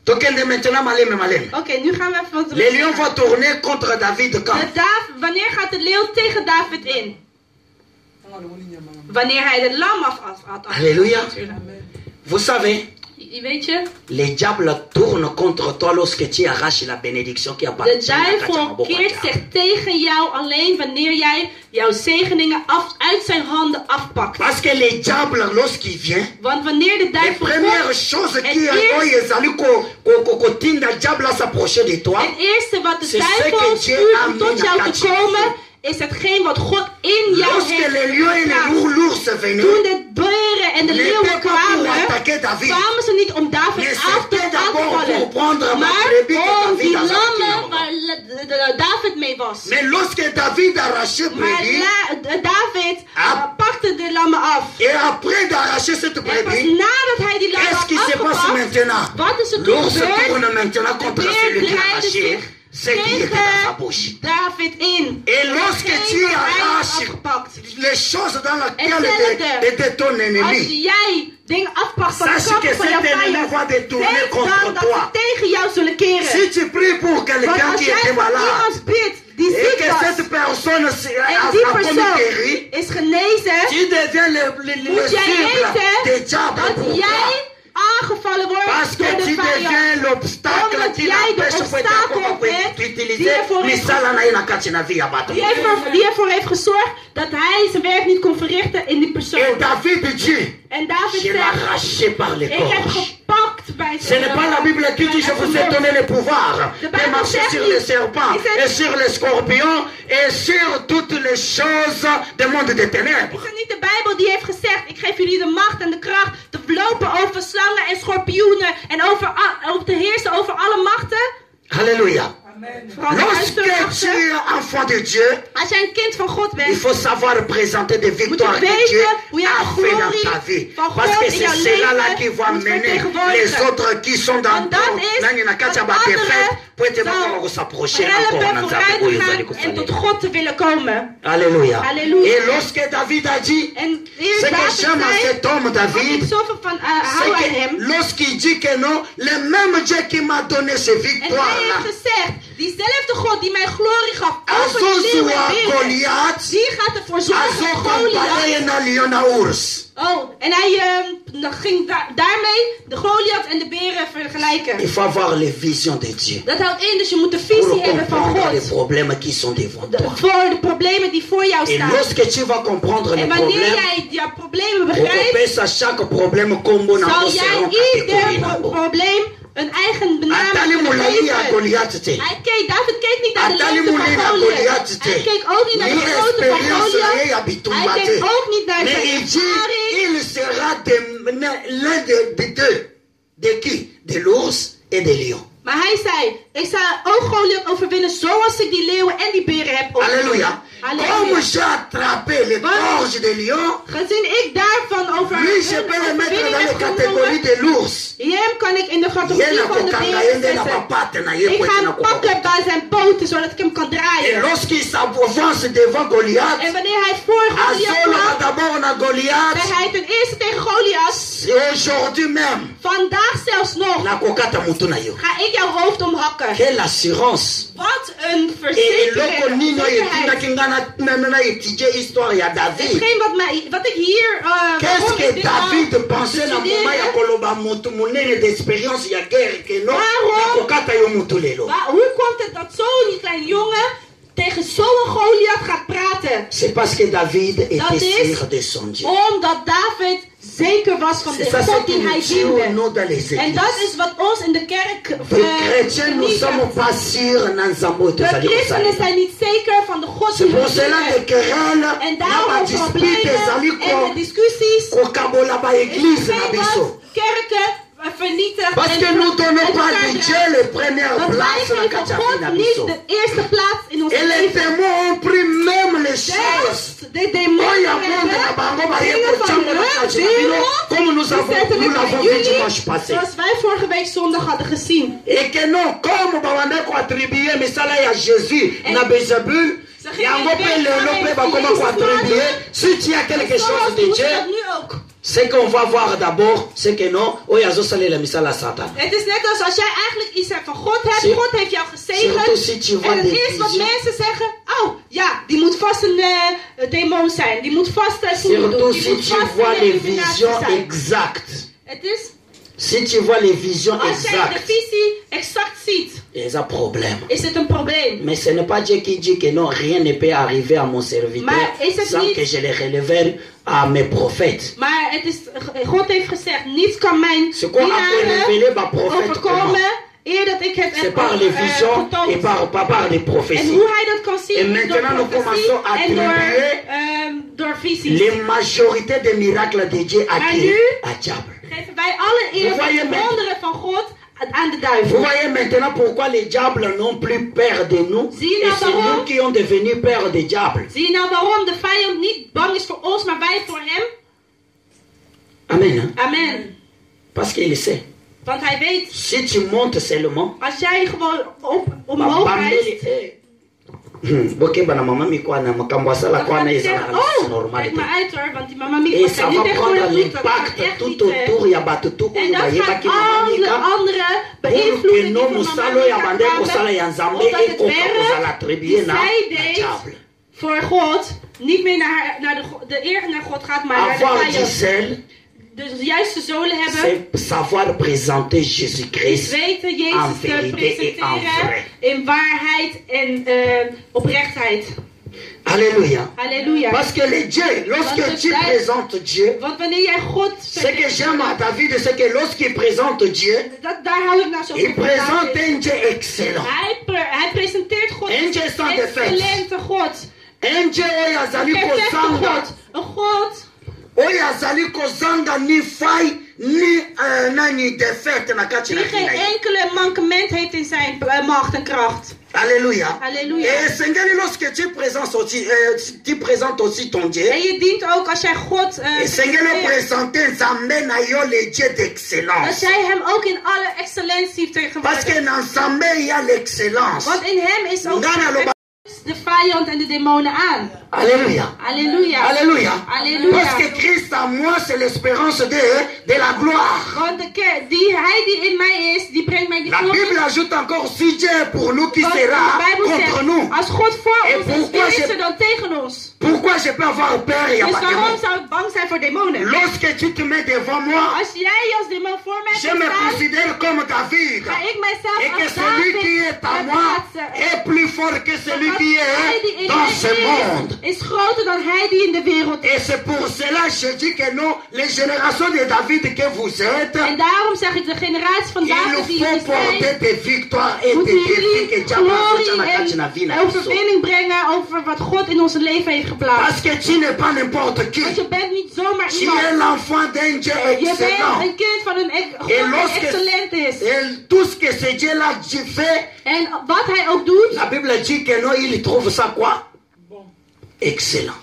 tokende maintenant malem malem. Oké, nu gaan we even wat Les lions vont tourner contre David quand? Wanneer gaat de leeuw tegen David in? Wanneer hij de lam af had. Alléluia. Vous savez, Weet je? les diables tournent contre toi lorsque tu arraches la bénédiction qui De appartient à duivel keert zich tegen jou alleen wanneer jij jouw zegeningen uit zijn handen afpakt. Parce que les diables, lorsqu'ils viennent, Want wanneer de les duivel premières komt, choses het qui eerste- kotinda diable à s'approcher de toi, het eerste wat de C'est ce duivel que Dieu stuurt a om tot mis jou à te Katje. komen, is hetgeen wat God in jou lorsque heeft les lions et les geplaatst. l'ours venaient, Toen de beren en de n'était leeuwen pas pour kwamen, attaquer David, kwamen ze niet om David mais af te c'était d'abord pour vallen, prendre ma maar brebis que om die David a lammen sorti. waar David mee was. Mais lorsque David arrachait Maar brebis, David Ah. pakte de lammen af. et après d'arracher cette En pas brebis, nadat hij die lammen qu'est-ce qui had se passe afgepakt, maintenant? wat is er toen L'ours gebeurd? tourne maintenant contre De beer celui qui a draaide arraché zich ce qui était dans sa bouche. tegen David in. Et lorsque tu Hetgeen hij had arraches afgepakt. les choses dans lesquelles Hetzelfde. était ton Als ennemi, jij dingen afpakt van de sache que kamp van jouw cet ennemi vijand, va détourner weet contre dan dat toi. ze tegen jou zullen keren. Si tu pries pour Want quelqu'un als qui jij était voor malade, iemand bidt die et ziek que was, cette personne en die a commis persoon guéri, is genezen, tu deviens le moet jij cible des weten diables dat pour toi. jij aangevallen wordt Parce que door de tu vijand. deviens l'obstacle Omdat qui jij de l'empêche obstakel bent die d'utiliser ervoor heeft- misala na ina kati na vie ya bato. Die ervoor heeft gezorgd dat hij zijn werk niet kon verrichten in die persoon. Et David dit, En David je l'ai zegt, arraché par les ik heb cornes. gepakt bij Ce n'est pas la Bible qui dit je vous ai donné le pouvoir de marcher sur les serpents et sur les scorpions et sur toutes les choses du monde des ténèbres. Is het niet de Bijbel die heeft gezegd, ik geef jullie de macht en de kracht te lopen over slangen en schorpioenen en over te heersen over alle machten? Alléluia. Vooral de Lorsque duistere tu machten. es enfant de Dieu, Als jij een kind van God il bent, faut savoir représenter des victoires que weten Dieu hoe jij a de fait dans glorie ta vie. van Parce God que in c'est jouw cela-là leven qui va moet mener vertegenwoordigen. les autres qui sont dans Want dat is wat anderen pour être zal s'approcher encore helpen dans vooruit te gaan en ta tot God te willen komen. Alléluia. Alléluia. Et lorsque David a dit, En eerst ce que David j'aime à zei, cet homme wat ik David, zoveel van c'est hou aan que hem. lorsqu'il dit que non, le même Dieu qui m'a donné ces En hij victoires-là, heeft gezegd, diezelfde God die mij glorie gaf over de leeuw en Azozua beren, Goliath, die gaat ervoor zorgen dat Goliath. Azocomparé na lion na ours. Oh, en hij ging daarmee de Goliath en de beren vergelijken. Il faut avoir les visions de Dieu Dat houdt in, dus je moet de pour visie hebben van comprendre les God. problèmes qui sont devant toi. Voor de problemen die voor jou Et staan. lorsque tu vas comprendre les En wanneer problèmes, jij jouw problemen pour begrijpt, couper à chaque problème combo na zal seront jij ieder catégorie. probleem een eigen benaming Atali kunnen mulai ya geven. Goliath te. David keek niet naar de Atali lengte mulai na van Goliath Goliath. te. Hij keek ook niet naar de Ni grootte van expérience Goliath. ye ya Hij bitumba te. keek ook niet naar Mais zijn il dit, ervaring. il sera l'un des deux. De qui? De l'ours et de lion. Maar hij zei, ik zal ook Goliath overwinnen zoals ik die leeuwen en die beren heb overwonnen. Alléluia. Halleluja. Comme j'ai attrapé les gorges de lion, Gezien ik daarvan over lui je peux le mettre dans les catégories de l'ours. hem kan ik in de categorie Yena van de kokanga beren yende na zetten. papate na ye Ik kwete ga na hem pakken kokoko. bij zijn poten zodat ik hem kan Et draaien. lorsqu'il s'avance devant Goliath, En wanneer hij voor Goliath Azolo kwam, d'abord na Goliath, zei hij ten eerste tegen Goliath, et aujourd'hui même, vandaag zelfs nog na kokata mutu na yo. ga ik jouw hoofd omhakken. Quelle assurance. Wat een Et verzekering. eloko nino etindaki nga na étudier histoire ya David. Hetgeen wat ik hier Qu'est-ce que David pensait na studeren? moment ya koloba mutu monene d'expérience ya guerre que non Waarom? na kokata yo mutu lelo? Hoe komt het dat zo'n klein jongen tegen zo'n Goliath gaat praten? C'est parce que David Dat était is sûr de son Dieu. omdat David zeker was van C'est de ça ce God qui die hij nous dit au diende. nom dans les En églises. dat is wat ons in de kerk Les chrétiens, nous vernietigt. sommes pas sûrs na nzambo De tozali christenen kosala. zijn niet zeker van de God C'est die pour we cela dienen. les querelles En na daarom badispute ezali problemen en de discussies kokabola baeglise na hetgeen biso. wat kerken vernietigen. Parce que en nous donnons uit pas elkaar de dragen. Dieu les premières Want wij places na geven kati ya God na niet biso. de eerste plaats in ons Et les leven. démons ont pris même les choses. Zelfs de demonen Oya monde na bango baye dingen van kochango na de kati na bino, wereld, comme nous die zetten l'avons bij vu jullie, dimanche passé. zoals wij vorige week zondag hadden gezien. Et que non, comme babande koattribuer misala ya Jésus na Bézabul, yango mpe lelo mpe bakoma koattribuer, si tu as quelque chose de Zoals Dieu, dat nu ook. ce qu'on va voir d'abord, c'est que non, oyo azosalela misala Satan. Het is net als jij eigenlijk iets hebt van God hebt. Si- God heeft jou gezegend. Surtout si tu vois En het des eerste wat visions. mensen zeggen. Oh ja, die moet vast een demon zijn. Die moet vast een voodoo doen. Surtout Die si moet tu vast vois een les eliminatie visions zijn. exactes. Het is Si tu vois les visions als jij de exactes, visie exact ziet. il y a un problème. Is het een probleem. Mais ce n'est pas Dieu qui dit que non, rien ne peut arriver à mon serviteur Maar is het sans niet- que je le relève à mes prophètes. Maar het is, God heeft gezegd, niets kan mijn Ce qu'on a révélé dienaren par prophète overkomen eer dat ik het c'est heb par les visions et getoond. par les En prophéties. hoe hij dat kan zien En is door maintenant, nous profetie commençons à en attribuer door visies. Les majorités des miracles de Dieu à Maar qui? nu À diable. geven wij alle eer Vous voyez, van de mais- wonderen van God aan de Vous duivel. voyez maintenant pourquoi les diables n'ont plus peur de nous. Zie je Et nou c'est waarom? nous qui ont devenu peur des diables. Zie je nou waarom de vijand niet bang is voor ons, maar wij voor hem? Amen. Hein? Amen. Parce qu'il sait. Want hij weet, Si tu montes seulement, als jij gewoon omhoog rijst. bokeba na mama mikwana makambo asala Dan gaat kwana hij eza zeggen, na oh, normalité. kijk maar uit hoor, want die mama Miek Et was ça niet va tegenwoordig prendre doet, dat gaat l'impact echt tout niet, autour ya bato tout En oyo dat bayebaki gaat mama alle mika anderen pour que beïnvloeden die no van mosala mama oyo Mika abande kosala kwamen, ya nzambe omdat het ekoka kozala werk attribue die na zij na deed diable. voor God niet meer naar de eer naar God gaat, maar naar de Avoir du vijand. zèle, Dus de juiste zolen hebben c'est savoir présenter is Jésus-Christ weten en Jezus te vérité et en presenteren vrai. in waarheid en oprechtheid. Alléluia. Halleluja. Parce que le Dieu, lorsque Want tu het présentes Dieu, Want wanneer jij God ce que j'aime à David, c'est que lorsqu'il présente Dieu, daar hou ik nou zo il van. présente un Dieu excellent. Hij presenteert God En Dieu als sans een défaite. excellente God. Un Dieu oyo azali Perfecte kozanga, God. Een God oyo azali kozanga ni faille, ni défaite na kati na die geen kina ye. enkele mankement heeft in zijn macht en kracht. Alléluia. Halleluja. Et Seigneur, lorsque tu présentes aussi ton Dieu, En je dient ook als jij God et Seigneur, eert, présenter Zambé na yo le Dieu dat d'excellence. jij hem ook in alle excellentie Parce que vertegenwoordigt. dans Zambé, il y a l'excellence. Want in hem is ook Ngana loba- de vijand en de demonen aan. Alléluia. Halleluja. Alléluia. Halleluja. Parce que Christ en moi, c'est l'espérance de la gloire. Want hij die in mij is, die brengt mij die La Bible glorie. ajoute encore, si Dieu est pour nous, qui Want de sera Bijbel contre zegt, nous? als God voor Et ons is, pourquoi wie is je- er dan tegen ons? Pourquoi je peux avoir peur? Il n'y a Dus pas de waarom mot. zou ik bang zijn voor demonen? Lorsque tu te mets devant moi, Als jij als demon voor mij je me gaat staan, considère comme David. ga ik mijzelf Et que als celui David qui est en moi plaatsen. est plus fort que celui Want qui hij die est in dans ce mij monde. is groter dan hij die in de wereld is. Et c'est pour cela que je dis que non, les générations de David que vous êtes, En daarom zeg ik de generatie van il David nous die faut jullie porter zijn, des victoires et moeten des défis que jullie Dieu a placés glorie dans la cachina vie. en overwinning brengen over wat God in ons leven heeft geplaatst. Parce que tu n'es pas n'importe qui. Want je bent niet zomaar Tu es iemand. l'enfant d'un Dieu Je bent excellent. een kind van een God Et die excellent is. et tout ce que ce Dieu-là fait, En wat hij ook doet, la Bible dit que non, il trouve ça quoi? Excellent.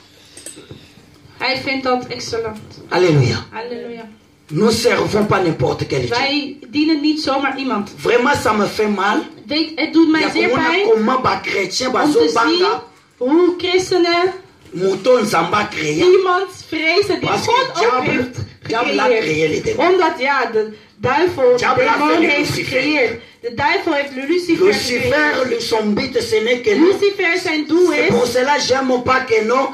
hij vindt dat excellent. Alléluia. Halleluja. Nous ne servons pas n'importe quel Dieu. Wij dienen niet zomaar iemand. Vraiment, ça me fait mal. Weet, het doet mij zeer pijn Comment les chrétiens om te zien bazobanga hoe christenen mouton nzamba créé. iemand vrezen die Parce God que ook heeft diable a créé les gecreëerd. démons. Omdat ja, de duivel de Diable a demon fait heeft Lucifer. gecreëerd. De duivel heeft Lucifer Lucifer, gecreëerd. son but, ce n'est que nous. Lucifer zijn doel C'est pour is, cela que j'aime pas que non,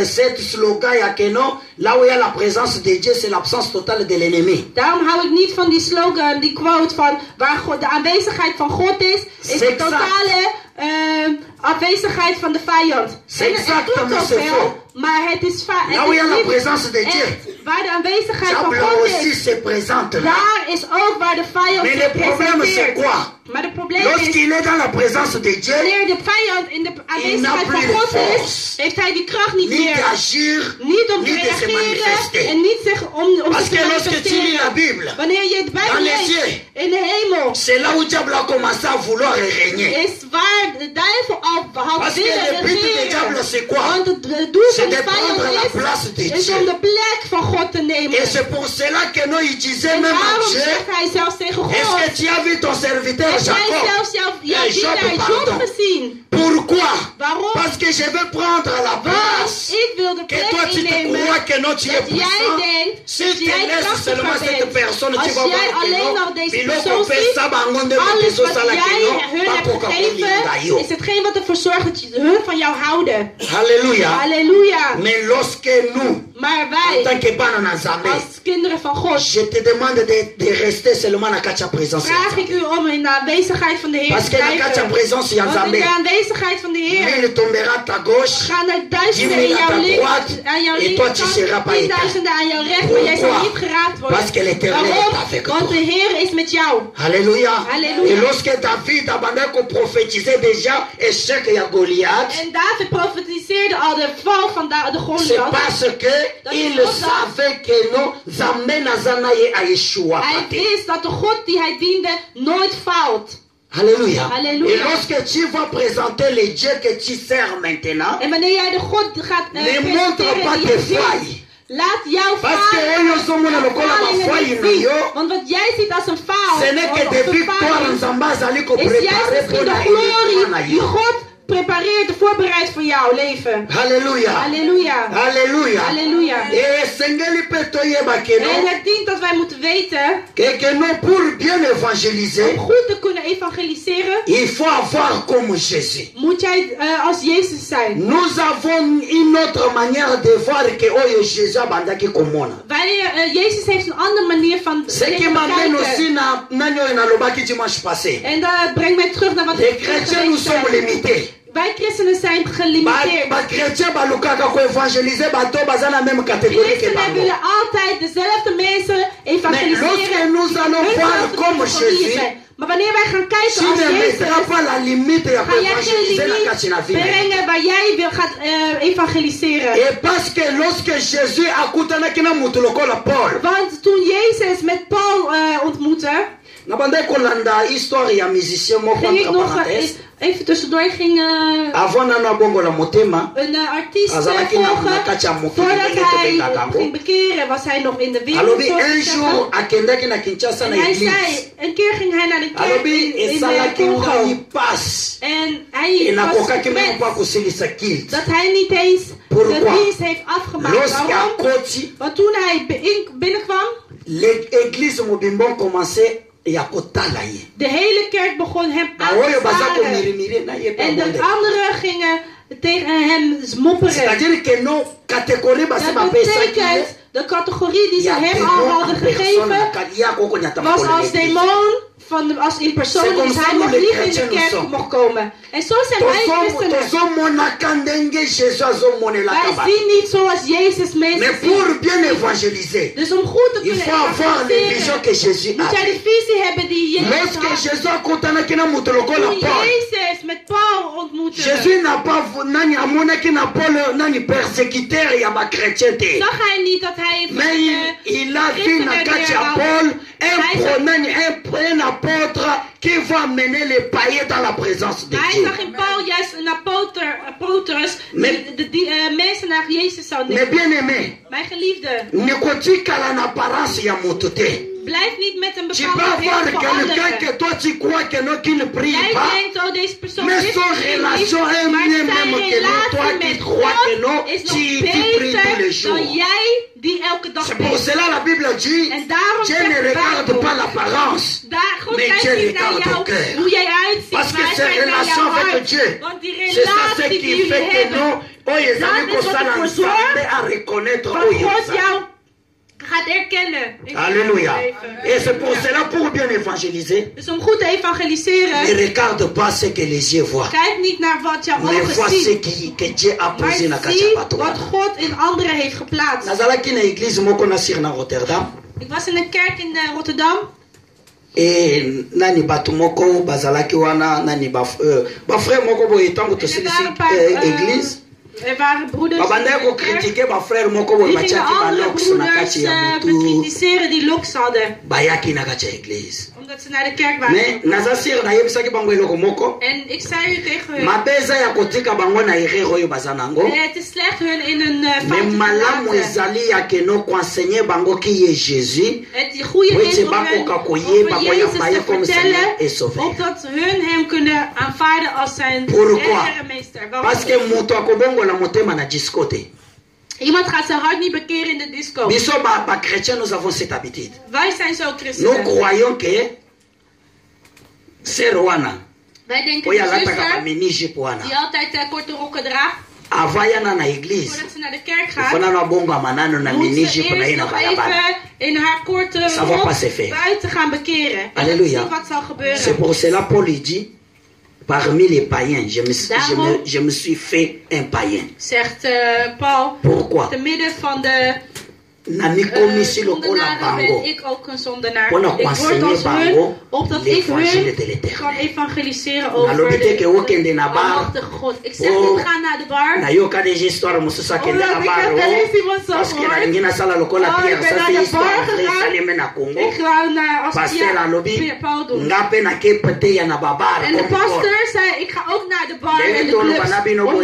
cette slogan, il y a que non, là où il y a la présence de Dieu, c'est l'absence totale de l'ennemi. daarom hou ik niet van die slogan, die quote van waar God, de aanwezigheid van God is de C'est totale afwezigheid van de vijand. C'est En het klopt exactement ook ce wel, faux. maar het is Là où il y a la présence de Dieu, waar de aanwezigheid van diable God aussi is, se présente là. daar is ook waar de vijand Mais zich le problème c'est presenteert. quoi? Maar het probleem is, Lorsqu'il est dans la présence de Dieu, wanneer de vijand in de aanwezigheid van plus de God force. is, heeft hij die kracht niet ni meer. d'agir, Niet om te ni de se reageren manifester. en niet zich om Parce zich te que lorsque tu lis la manifesteren. Bible, Wanneer je het dans Bijbel les leest cieux, in de hemel, c'est là où diable a commencé à vouloir régner. is waar de duivel al had Parce que willen le but du diable regeren. c'est quoi? Want het doel C'est van de de prendre la vijand place de is Dieu. om de plek van God te nemen. Et c'est pour cela que nous il disait En même à daarom Dieu, zegt hij zelfs tegen est-ce God, que tu as vu ton serviteur heb jij Jacob? zelfs jouw Job, dienaar Job pardon. gezien? Pourquoi? Waarom? Parce que je veux prendre la Want place. ik wil de Que toi plek tu te innemen crois que non tu es dat jij puissant. denkt Si dat tu jij laisses krachtiger seulement cette bent. personne, tu Als vas jij voir que alleen non. nog deze Biloko persoon fait ziet, ça, bangonde alles bezo wat sala jij kino, hun hebt papoka gegeven, kolinda yo. is hetgeen wat ervoor zorgt dat hun van jou houden. Alléluia. Halleluja. Mais lorsque nous, Maar en wij, tant que bana Nzambe, als kinderen van God, je te demande de rester seulement na kacha présence. vraag ik u om in de aanwezigheid van de Heer Parce te que na kacha blijven. présence ya Want in Nzambe, de aanwezigheid van de Heer mille tombera à ta gauche, gaan er 10 duizenden 000 in à jouw ta linker, droite, aan jouw et toi tu linkerkant, seras pas éteint. 10.000 aan jouw rechter, maar jij zal Pourquoi? niet geraakt worden. Parce que l'Éternel est Waarom? avec Want toi. de Heer is met jou. Alléluia. Alléluia. Et lorsque David a prophétisé déjà échec à Goliath, En David profetiseerde al de val van de c'est Goliath. parce que il savait que non, Zambé Nazanaye a Yeshua. Hij wist dat de God die hij diende nooit faalt. Alléluia. Alléluia. Et lorsque tu vas présenter le Dieu que tu sers maintenant, En wanneer jij de God gaat ne montre pas presenteren die tes je failles. ziet, laat jouw Parce que falen oyo somona lokola falingen mafaille niet na zien. yo, Want wat jij ziet als een faal, ce n'est que of des een victoires faling, Nzamba azali is préparer juist pour misschien de la glorie na die yo. God prepareert en voorbereidt voor jouw leven. Alléluia. Halleluja. Alléluia. Halleluja. Et Seigneur peut toyeba que En non, het dient dat wij moeten weten, que non pour bien évangéliser, om goed te kunnen evangeliseren, il faut avoir comme Jésus. moet jij als Jezus zijn. Nous avons une autre manière de voir que oyo Jésus abandaki komona. Jezus heeft een andere manier van Ce qui dingen m'amène bekijken. aussi na nanyo na lobaki dimanche passé. En dat brengt mij terug naar wat Les ik chrétiens nous sommes zijn. limités. Wij christenen zijn gelimiteerd. Ba chrétien balukaka ko évangéliser bato baza na même catégorie que Christenen bango. willen altijd dezelfde mensen Mais evangeliseren. lorsque nous allons Hun voir zelfde comme categorieën Jésus, zijn. Maar wanneer wij gaan tu kijken als ne Jezus, mettras pas la limite ya ga jij geen évangéliser na kati na limiet vie. brengen waar jij gaat evangeliseren. Et parce que lorsque Jésus akutanaki na mutu lokola Paul, Want toen Jezus met Paul ontmoette, Nabandai kolanda histoire ya musicien moko ging ik entre nog parenthèses. even tussendoor Avant nana bongo la motema. een artiest Azalaki na volgen. kati ya mokili Voordat ndenge hij tobengaka yango. ging bekeren was hij nog in de wereld. Alobi zoals un ze jour zeggen. akendaki na Kinshasa En na hij église. zei, een keer ging hij naar de kerk Alobi in esalaki Congo. ngai passe. En hij was Enakokaki meme pa met kosilisa kilt. dat hij niet eens Pourquoi? de dienst heeft afgemaakt. Lorsque Waarom? akoti, Want toen hij binnenkwam, l'église mobimbo commençait ya kotala ye. de hele kerk begon hem aan Baoyo te baza staren. komirimiri na ye pe En de bonde. anderen gingen tegen hem mopperen. C'est-à-dire que non catégorie basi Dat bapesaki ye. betekent, de categorie die ze Ya hem al démon hadden en personne na gegeven, kati ya koko nyata was makolo als l'église. demon, als in persoon, C'est comme dus ça hij nous mocht les niet in chrétiens de nous kerk sommes. mocht komen. En zo zijn wij christenen. Tozomonaka ndenge Jésus azomonelaka Wij bato. zien niet zoals Jezus Mais mensen pour ziet. bien évangéliser, Dus om goed te il kunnen faut avoir les visions evangeliseren, que Jésus moet jij de a. visie hebben die Jezus Lorsque had. Jésus akotanaki na moto lokola Toen Paul, Jezus met Paul ontmoette, Jésus n'a pas nani amonaki na Paul nani persécuteur ya ba chrétien te. zag hij niet dat hij Mais il a vu na kati ya Paul un apôtre qui va amener les païens dans la présence de Hij Dieu. zag in Paul juist een apoters die mensen naar Jezus zou Mais nemen. bien aimé, Mijn geliefde, nekotikala na apparence ya moto te. blijf niet met een Tu peux bepaalde avoir beeld quelqu'un veranderen. que toi tu crois que non, qui ne prie Jij pas. denkt, oh deze persoon Mais is son misschien relation niet, est maar mieux zijn même que non, toi relatie qui met crois que non, God is nog tu pries tous les beter jours. dan jij die elke dag C'est pour bidt. cela la Bible dit, En daarom Dieu zegt ne de regarde Bijbel, pas l'apparence. daar God Mais kijkt Dieu niet naar regarde jou, au cœur. hoe jij uitziet, Parce que maar c'est hij kijkt naar relation jouw avec hart. Dieu. Want die C'est ça ce relatie die qui jullie fait que hebben, non, oh, ils dat avaient is wat ça ervoor ensemble zorgt à reconnaître dat oh, God ça. jou gaat erkennen. in Alléluia. jouw leven. Et c'est pour cela, pour bien évangéliser, Dus om goed te ne evangeliseren, regarde pas ce que les yeux voient, kijk niet naar wat jouw mais vois ogen ce zien, que Dieu a posé na maar kati zie ya bato wat wana. God in anderen heeft geplaatst. Nazalaki na église moko na sir na Rotterdam. Ik was in een kerk in Rotterdam. Et nani bato moko bazalaki wana nani ba frère moko boye tango to En er silisi waren een paar, église. Er waren broeders Babandaki in de ko kerk. critiquer ba frère moko boye Die gingen batiaki ba andere loks na broeders kati ya mutu. bekritiseren die loks hadden. Bayaki na kati ya église. Omdat ze naar de kerk waren. Mais naza sir nayebisaki bango eloko moko. En ik zei u tegen hun, Mabe eza ya kotika bango na erreur oyo baza nango. het is slecht hun in een Mais fout te malamu laten. ezali ya keno koenseigner bango ki ye Jésus. Het goede Oui, is c'est om pas hun pour over kakoye, pas pour Jezus yapaye te comme vertellen, Seigneur et Sauveur. opdat hun hem kunnen aanvaarden als zijn Pourquoi? Heer en meester. Waarom? Parce que moto akobongola motema na disco te. Iemand gaat zijn hart niet bekeren in de disco. Biso ba chrétiens nous avons cette habitude. Wij zijn zo Nous christenen. croyons que ser wana Wij denken oyo de alataka zuster bamini wana die altijd korte rokken draagt, avayana na église voordat ze naar de kerk gaat, ifana na bongo manano na moet mini ze jipe na ye eerst na nog balabala. even in haar korte Ça va rok pas se faire. buiten gaan bekeren. En Alléluia. zien wat zal C'est gebeuren. pour cela Paul il dit parmi les païens je me suis fait un païen. Zegt Paul, Pourquoi? te midden van de Na mikomisi lokola zondenaren ben bango. ik ook een zondenaar. Pona Ik word kuenseigner als hun, bango opdat ik l'évangile hun de l'éternel. kan evangeliseren over Nalobi te ke okende na de bar. almachtige God. Ik zeg Oh. niet ga naar de bar. nayoka deja histoire mosusu akende Omdat na ik bar heb wel eens iemand zo parce que gehoord. nalingi nasala lokola Oh, Pierre ik ben ça naar c'est de histoire bar vrai gegaan. esalemi na Congo. Ik ga naar als Pasteur Pierre alobi Paul doen. nga mpe nakepe te ya na babar En de pastor zei, ik ga ook naar de bar en de clubs om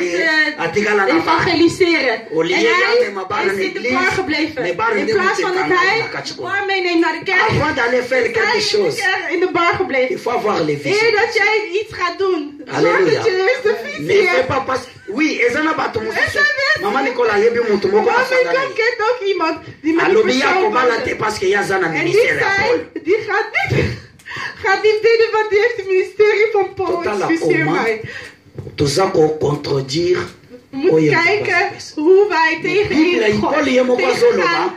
atikala te na bar evangeliseren. En Olivier hij Jante, maar bar is in in de église. bar gebleven. Mais bar in In de plaats van moet dat ik hij aan de bar meeneemt naar de kerk, avant d'aller faire quelque hij is chose in de bar il gebleven. faut avoir les visions. Eer dat jij iets gaat doen, zorg Alléluia. dat je eerst de Ne visie fais hebt. pas parce oui eza na bato mosusu Eza best. mama Nicolas ayebi moto moko Mama basanga na Nicole ye kent ook iemand die met die alobi ya persoon kobala te wandelt. parce que ye aza na En die ministère ya Paul. zei, die gaat niet binnen, want die heeft het ministerie van Paul. Totaal Excuseer akoma. mij. toza kocontredire We moeten kijken hoe wij tegen Biblia Paul ye moko azoloba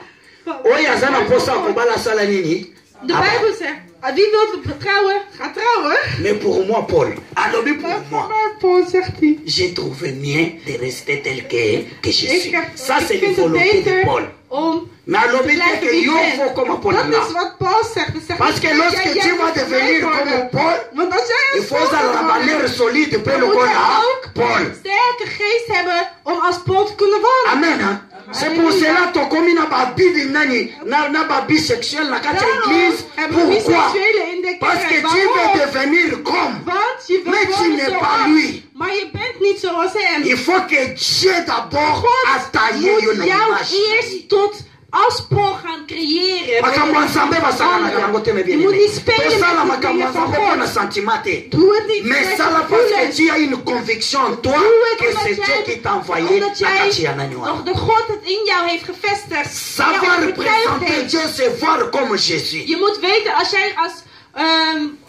oyo aza na mposa ya kobala asala nini. De Bijbel zegt, wie wil trouwen, gaat trouwen. Mais pour moi Paul alobi pour moi Maar Paul zegt hij, j'ai trouvé mieux de rester tel que je suis. Ça c'est ik la vind het volonté de beter Paul. om Mais te alobi te blijven que wie yo je bent. faut comme Paul Dat là. is wat Paul zegt. Dus zegt Parce que lorsque tu vas devenir comme Paul, want als jij il faut avoir la bannière solide pour le moet je connaître ook Paul. sterke geest hebben om als Paul te kunnen wandelen. Amen. Hein? C'est pour cela que comme na babi nani na babi sexuel na kati ya église. hebben we Pourquoi? biseksuelen in de Parce que kerk. tu veux Waarom? devenir comme. Want je wil Mais tu worden n'es pas zoals, lui. maar je bent niet zoals hem. Il faut que Dieu d'abord a taillé Moet une jou image. eerst tot afspraak gaan creëren. Makambo nzambe basala na yango te me Je bien moet niet aimé. spelen Tosala met de makambo dingen van nzambe mpona God. sentiment te. Doe het niet Mais met ça là je parce que gevoelens. tu as une conviction en toi Doe het que omdat c'est Dieu qui t'a envoyé omdat na kati jij ya nani wana. nog de God het in jou heeft gevestigd. Savoir jou overtuigd représenter heeft. Dieu, c'est voir comme Jésus. Je moet weten,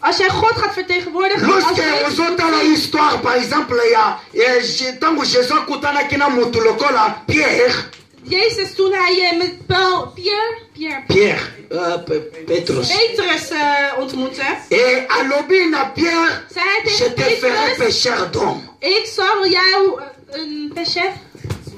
als jij God gaat vertegenwoordigen, als Lorsque Jezus ozotala moet zien. histoire par exemple ntango Jésus akutanaki na motu lokola Pierre, Jezus toen hij met Petrus, Petrus ontmoette, et alobi na Pierre, zei hij je tegen te ferai Petrus, pécheur d'homme. ik zal jou een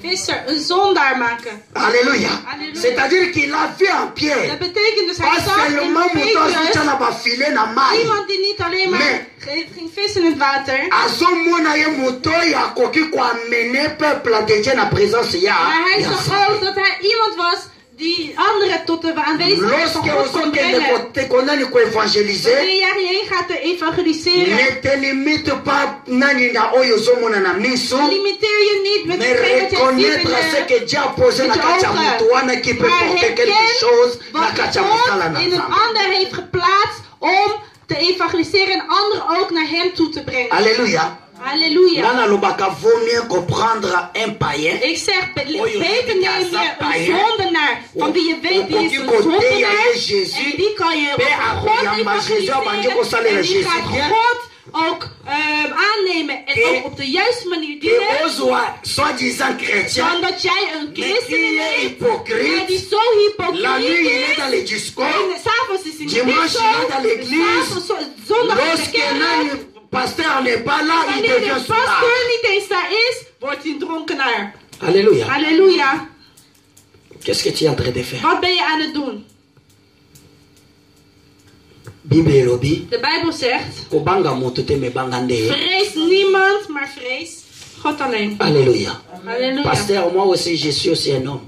visser, een zondaar maken. Alléluia. Alléluia. C'est-à-dire qu'il a vu en Dat Pierre, betekent dus hij pas zag in seulement moto azuta Petrus na bafile na mai, iemand die niet alleen maar ging vissen in het water, azomona ye moto oyo akoki koamene peuple de Dieu na présence ya maar hij ya zag Nzambe. ook dat hij iemand was die anderen tot de aanwezigheid van Lorsque God kon ozokende brengen. konani koevangelize, Wanneer jij hierheen gaat te evangeliseren, ne te limite pas nani na oyo ozomona na miso, limiteer je niet met mais hetgeen wat jij reconnaître ce ziet in que Dieu a posé na met je kati ya ogen. moto wana qui peut Maar porter quelque herken chose na wat kati ya mosala God na in een Nzambe. ander heeft geplaatst om te evangeliseren en anderen ook naar hem toe te brengen. Alléluia. Halleluja. Nana lobaka vaut mieux comprendre un païen. Ik zeg, Oyo, beter neem je een zondenaar van wie je weet die is een zondenaar en die kan je over God evangeliseren en die gaat God ook aannemen en ook op de juiste manier Et dienen. ozwa soi-disant chrétien, Dan dat jij een mais christen qui est bent, maar hypocrite, die zo la nuit il hypocriet est dans is. les discours, En s'avonds is in de dimanche disco, il est dans l'église, zondag is de lorsque kerk. nani pasteur n'est pas là, il Wanneer devient de pastor sourd. niet eens daar is, wordt hij een dronkenaar. Alléluia. Halleluja. Qu'est-ce que tu es en train de faire? Wat ben je aan het doen? Bible elobi, De Bijbel zegt, kobanga moto te me banga nde. vrees niemand, maar vrees God alleen. Alléluia. Halleluja. Pasteur, moi aussi je suis aussi un homme.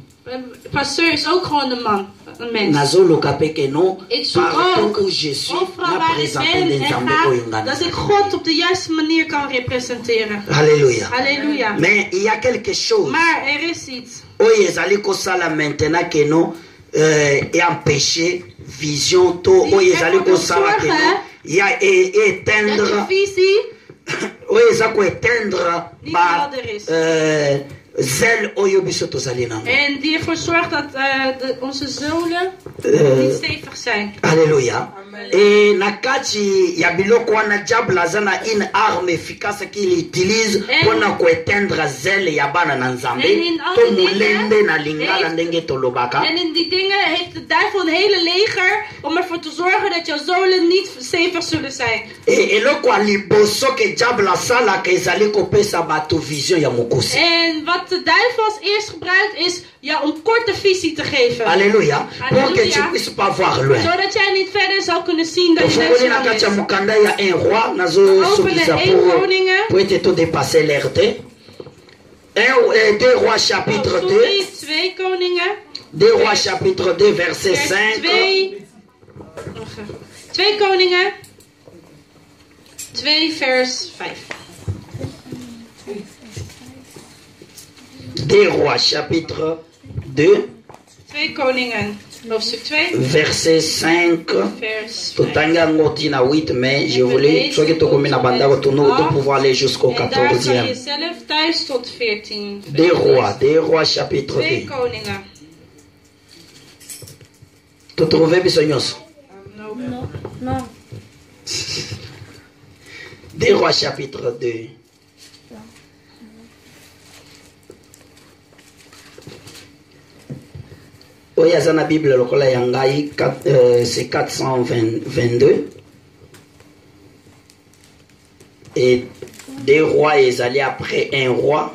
Pasteur is ook gewoon een man, een mens. Nazoloka peke non, Ik zoek partout ook, où je suis, overal na waar ik présenter ben des en nzambe ga, oyo ngana. dat ik God op de juiste manier kan representeren. Alléluia. Halleluja. Mais il y a quelque chose. Maar er is iets. Oyo ezali kosala maintenant que non et empêcher vision to Die oyo ezali ervoor kosala que non zorgen ya Dat je éteindre visie oyo eza koéteindre niet ba helder is. zèle oyo biso tozali nango. En die ervoor zorgt dat onze zolen niet stevig zijn. Alléluia. Et na kati ya biloko wana diable aza na une arme efficace qu'il utilise mpona koéteindre zèle ya bana na nzambe En in al to die molende dingen na lingala heeft- ndenge tolobaka. En in die dingen heeft de duivel een hele leger om ervoor te zorgen dat jouw zolen niet stevig zullen zijn. Et eloko ya liboso ke diable asalaka ezali kopesa bato vision ya mokusi. En wat de duivel als eerst gebruikt is jou een korte visie te geven. Alléluia. Pour que tu Alléluia. puisses pas voir loin. Zodat jij niet verder zal kunnen zien dat je tofungoli net na zo kati ya is. mokanda ya un roi nazosukisa Openen 1 Koningen. pour ete todépasser l'air te. 2 rois chapitre 2. Sorry, 2 Koningen. 2 rois chapitre 2 verset Vers 5. 2 Koningen. 2 vers 5. 2 rois chapitre 2 2 Koningen, hoofdstuk 2, verset 5. vers 5. totangi yango ntina 8 mais je voulais soki tokomi na bandako to pouvoir aller jusqu'au En daar kan 14e. je zelf thuis tot 14. 2 rois chapitre 2 2. Koningen. totrouve biso nyonso. Non. 2 rois chapitre 2. oyo aza na bible lokola ya ngai c'est 422 et 2 rois ezali après un roi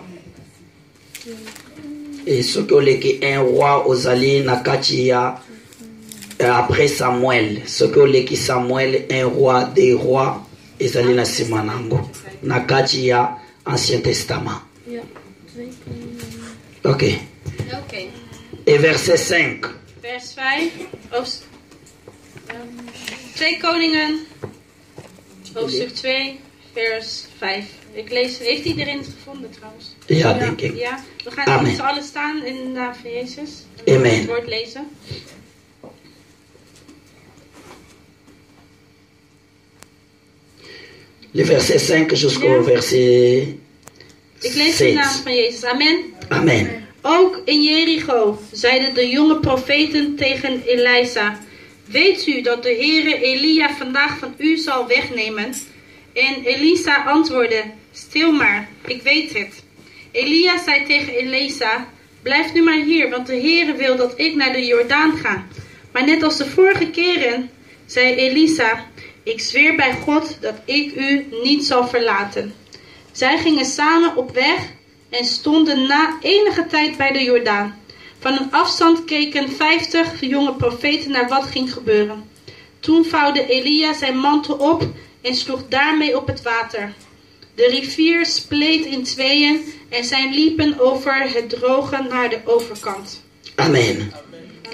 et soki oleki un roi ozali na kati ya après Samuel soki oleki Samuel un roi 2 rois ezali na nsima nango na kati ya Ancien Testament. Ja. Ok. Oké. Et verset 5. Vers 5. 2 Koningen, hoofdstuk 2, vers 5. Ik lees, heeft iedereen het gevonden trouwens? Ja, denk ik. Ja, we gaan Amen. met z'n allen staan in de naam van Jezus. En Amen. het woord lezen. Le verset 5 jusqu'au Ja. verset Ik lees de 6. naam van Jezus. Amen. Amen. Ook in Jericho zeiden de jonge profeten tegen Elisa: weet u dat de Heere Elia vandaag van u zal wegnemen? En Elisa antwoordde: stil maar, ik weet het. Elia zei tegen Elisa: blijf nu maar hier, want de Heere wil dat ik naar de Jordaan ga. Maar net als de vorige keren, zei Elisa: ik zweer bij God dat ik u niet zal verlaten. Zij gingen samen op weg en stonden na enige tijd bij de Jordaan. Van een afstand keken 50 jonge profeten naar wat ging gebeuren. Toen vouwde Elia zijn mantel op en sloeg daarmee op het water. De rivier spleet in tweeën en zij liepen over het droge naar de overkant. Amen.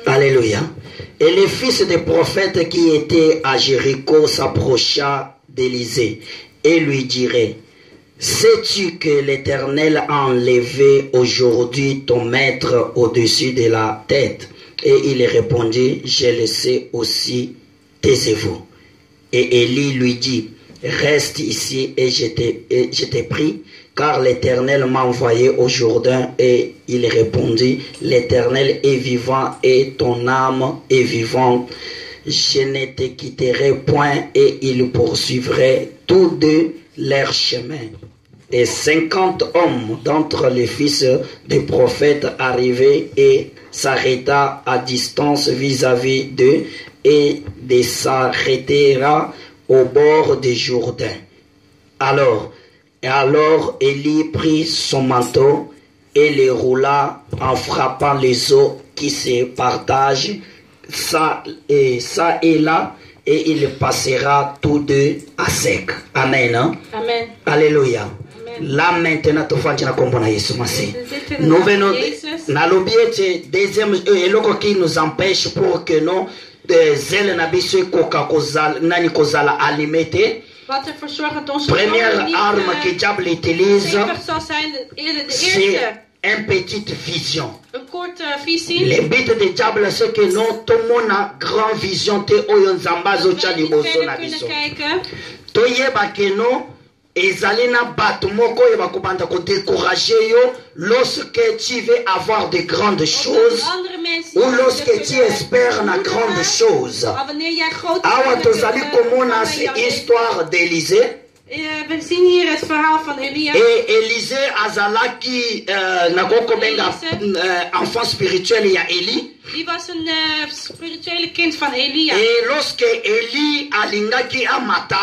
Alléluia. Et le fils des prophètes qui était à Jéricho s'approcha d'Élisée et lui dirait: sais-tu que l'Éternel a enlevé aujourd'hui ton maître au-dessus de la tête? Et il répondit: je le sais aussi, taisez-vous. Et Élie lui dit: reste ici et je t'ai pris, car l'Éternel m'a envoyé au Jourdain. Et il répondit: l'Éternel est vivant et ton âme est vivante. Je ne te quitterai point. Et ils poursuivraient tous deux leur chemin. Et 50 hommes d'entre les fils des prophètes arrivaient et s'arrêta à distance vis-à-vis d'eux et de s'arrêtera au bord du Jourdain. Alors Élie prit son manteau et le roula en frappant les eaux qui se partagent ça et là, et il passera tous deux à sec. Amen. Hein? Amen. Alléluia. Amen. Là maintenant, tu fais kombo na Yesu Masi. Zitten Nous naam venons, van Jezus. na lobiete deuxième eloko qui nous empêche pour que nous zèle na biso koka kozala nani kozala alimete. Wat ervoor zorgt dat onze Première zonde niet arme que diable utilise, stevig zal zijn. De c'est eerste, une petite vision. een korte visie. Le but du diable c'est que nous tomona grand vision te oyo nzamba Dat azotia wij niet liboso verder na kunnen biso. kijken. Toyeba ke no ezali na bato moko oyo bakobanda kodécourager yo lorsque tu veux avoir de grandes choses Andere mensen ou die lorsque kunnen tu espères na bemoedigen. grandes choses. Maar wanneer jij grote Awa dingen tozali kunt, komona van c'est jou leven. histoire d'Élisée. We zien hier het verhaal van Elia. Et Élisée azalaki nakokobenga enfant spirituel ya Élie. Die was een spirituele kind van Elia. Et lorsque Élie alingaki amata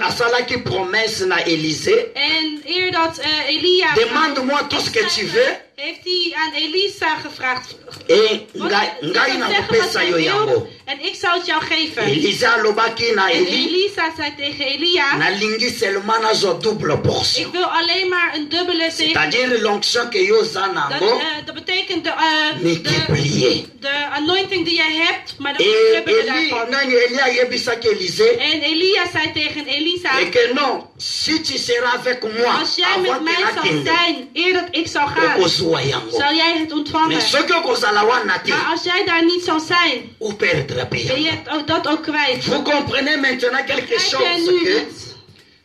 asalaki promesse na Élisée. En eer dat Elia Demande-moi tout ce que tu veux. heeft hij aan Elisa gevraagd. Et Wat- ngai je na kan zeggen kopesa wat jij yo wil, yango. en ik zal het jou geven. Elisa alobaki na En Eli: Elisa zei tegen Elia: nalingi seulement nazwa double ik portion. wil alleen maar een dubbele zegen. C'est-à-dire l'onction que yo oza nango Dat betekent de multiplier. anointing die jij hebt, maar dat Et dubbele Eli daarvan. nani Eli ayebisaki Élisée En Elia zei tegen Elisa: et que non, si tu seras avec moi als jij met avant mij que zal nakende zijn, eer dat ik zal gaan, okozwa yango. zal jij het ontvangen. Mais soki okozala wana te Maar als jij daar niet zal zijn, operdra pe ben je yango. dat ook kwijt. Vous comprenez maintenant quelque Begrijp jij chose nu que niet?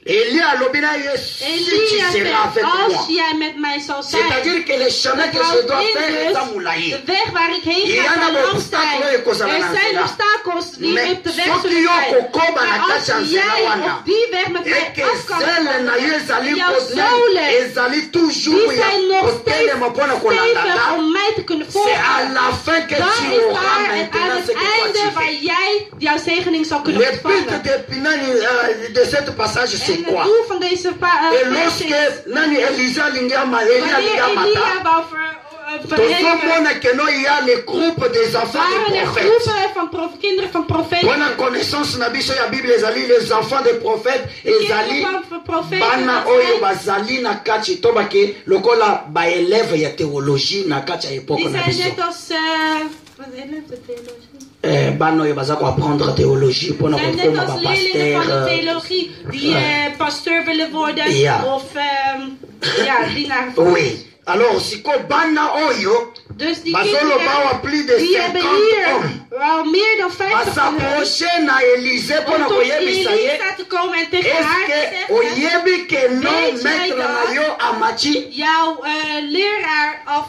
Eli alobi na ye: si tu Elia seras zegt, avec moi. als jij met mij zal zijn, C'est-à-dire que le chemin que je dois faire est à de moulaye. weg waar ik heen Il y ga en a zal des lang obstacles zijn. que vous allez Er lancer zijn là. obstakels die Mais op de weg soki zullen yo zijn. kokoba na Maar kati ya als nzela jij wana, op die weg met mij et que af kan zele na yo komen, ezali en jouw zolen, ezali toujours die ya zijn nog steeds kotelema mpona kolanda stevig la. om mij te kunnen C'est à volgen. la fin que Dan tu is auras daar aan maintenant het ce que toi einde tu waar fais. jij jouw zegening zal kunnen Le but ontvangen. de Pinani de cette passage En c'est het quoi? doel van deze Et lorsque nani Elisa lingi ama Eli wanneer alingi amata, Elia wou verheffen, tozomona que non il y a le groupe des enfants waren des er prophètes. groepen van kinderen van profeten. Wana connaissance na biso ya Bible ezali les enfants des prophètes ezali Kinderen van profeten. bana dat oyo zijn- bazali na kati to bake lokola baeleve ya théologie na kati ya epoke Die na zijn biso. net als Wat heeft de theologie? Bano yo baza ko apprendre théologie pour na Zijn net kokoma als ba leerlingen van de pasteur. theologie die pasteur willen worden Ja. of dienaar van. Oui. Alors siko bana oyo Dus die bazolo bawa plus de kinderen, die hebben 50 hier hommes. al meer dan 50 van hun. Basaproche na Élysée pour Om na tot koyebisa ye. Elisa te komen en tegen haar te Est-ce que zeggen, oyebi que non Weet jij maître na dat? yo amachi? jouw leraar al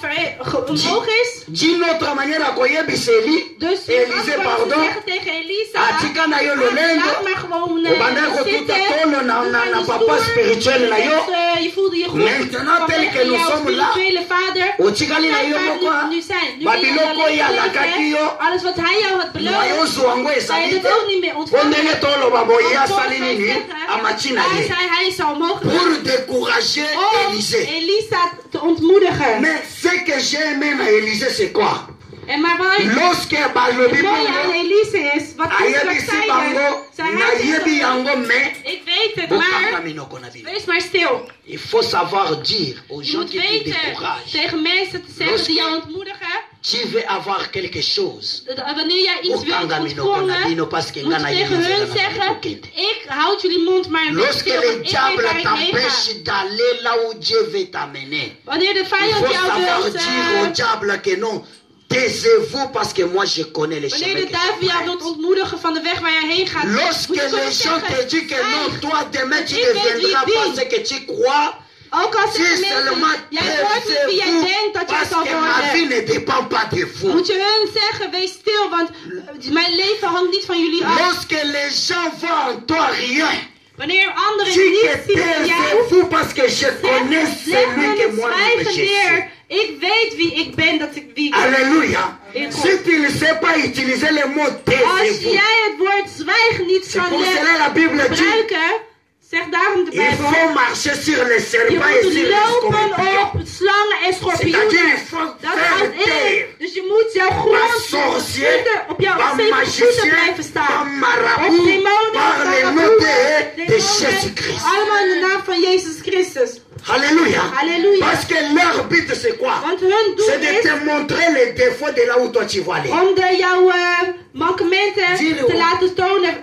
omhoog is. D'une autre manière akoyebisa Eli. Dus Élysée, pardon. zeggen tegen Elisa, Atika na yo lolendo. laat maar gewoon Obanda kotuta zitten. tolo na papa spirituel na yo. Je voelde je goed. Maintenant, tel que nous jouw sommes là, spirituele vader. otikali na yo Kijk moko. waar nu zijn. Nu ben je Babiloko alleen ya gebleven. lakaki yo. Alles wat hij jou had Mwa yo beloofd, zwango ga je esali het te. ook niet meer ontvangen. Ondenge toloba boye Want asali hij nini zegt, amachi na hij ye. zei hij is al mogelijk Pour décourager om Élysée. Elisa te ontmoedigen. Mais ce que j'ai aimé na Élysée c'est quoi? En maar waar Lorsque balobi het mooie aan bongo Elisa is, wat Christus ayebisi zeide, bango zei hij nayebi tegen yango ons, mais ik weet het, bokanga maar minoko na bino. wees maar stil. Il faut savoir dire aux Je gens moet qui te weten découragent, tegen mensen te zeggen die jou ontmoedigen, tu veux avoir quelque chose. wanneer jij iets wilt Bokanga minoko na bino ontvangen, parce que moet je ngana tegen yebi hun nzela na zeggen, kokende. ik houd jullie mond maar een beetje Lorsque stil, le want ik weet diable waar ik heen ga. t'empêche d'aller là où Dieu veut t'amener, Wanneer de il vijand faut jou savoir wil, dire au diable que non, taisez-vous parce que moi je connais les wanneer chemins de que duivel jou je wilt prends. ontmoedigen van de weg waar jij heen gaat, Lorsque moet je les soms gens te zeggen, disent que non, "Hey, toi demain tu ik weet deviendras wie ik pas ben." ce que tu crois, Ook als si zeggen seulement mensen, jij wordt niet wie jij taisez-vous denkt dat jij parce zal que ma vie worden. ne dépend pas de vous. Moet je hun zeggen, wees stil, want mijn leven hangt niet van jullie af. Lorsque les gens voient en toi rien, Wanneer anderen dis niet que zien in jou, taisez-vous parce que je connais zeg celui que hun moi-même zwijgen je suis. neer. Ik weet wie ik ben, dat ik wie ik ben. Alléluia. Si tu ne sais pas utiliser le mot Als taisez-vous, jij het woord zwijgen niet c'est kan pour cela la Bible dit, gebruiken, zegt daarom de il faut Bijbel, marcher sur les je serpents et moet sur les lopen scorpions. op slangen en C'est-à-dire, schorpioenen. il faut Dat faire houdt in. taire. Dus je moet jouw Par grond sorcier, op jouw par zeven voeten magicien, blijven par staan. marabout, Op demonen, par le nom marabouten, de Jésus-Christ. allemaal in de naam van Jezus Christus. Alléluia. Alléluia. Parce que leur but c'est quoi? Want hun C'est doel de is te montrer les défauts de là où toi tu vas aller. om jouw mankementen Zero. te laten tonen,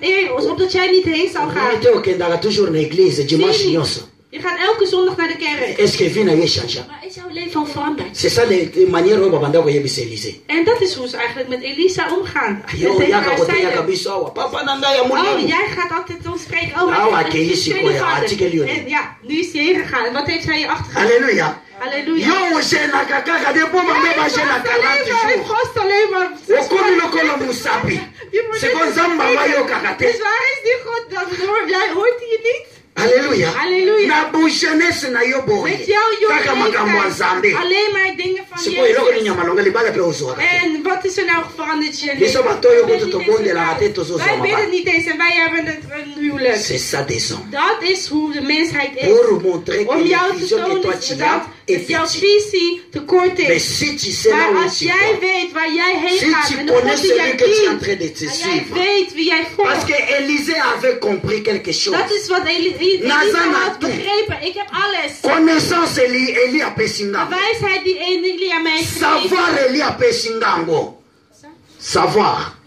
opdat jij niet heen zou gaan. Vérité okendaka toujours na église dimanche Zie je? nyonso. Je gaat elke zondag naar de kerk. Est-ce que vie na yo change? Maar is jouw leven al veranderd? C'est ça les manières oyo babanda koyebisa Élysée. En dat is hoe ze eigenlijk met Elisa omgaan. En Yo tegen yaka haar koteya zeiden, biso awa papa na ngai ya oh, molimo. jij gaat altijd ons spreken. Oh, Nou, mijn akeli sikoyo, atikeli yo. En ja, nu is hij heen gegaan. En wat heeft hij je achtergelaten? Alléluia. Halleluja. Yo ojenaka kaka de bo bambe bagena 40 jours. Vast alleen maar. Okomi lokolo musapi. Siko nzamba wayo kaka Dus te. waar is die God dan? Jij hoort hij je niet? Alléluia. Halleluja. Na bujeunesse na yo Met boye. jouw jonge Kaka makambo ya leeftijd. Nzambe. Alleen maar dingen van Siko eloko ni Jezus. nyama longa libala pe ozwa kaka. En wat is er nou veranderd in je Biso leven? bato oyo Wij kutu niet tobondela eens ate tozozwa Wij bidden maba. niet eens en wij hebben een huwelijk. C'est ça des hommes. Dat is hoe de mensheid is. Pour montrer que Om la jou te vision que toi tonen tu dat as est jouw petite. visie te kort Mais is. si tu sais là Maar où als tu jij vas, weet waar jij heen si gaat tu en de connais God die celui jij que tu es en dient, train de te en jij suivre. weet wie jij Parce volgt. que Élisée avait compris quelque chose. Dat is wat Elisa Nazana had toe. begrepen. Ik heb alles. Connaissance Eli a De pesinga. wijsheid die Elia mij heeft gegeven. Savoir Eli a pesingango. Savoir.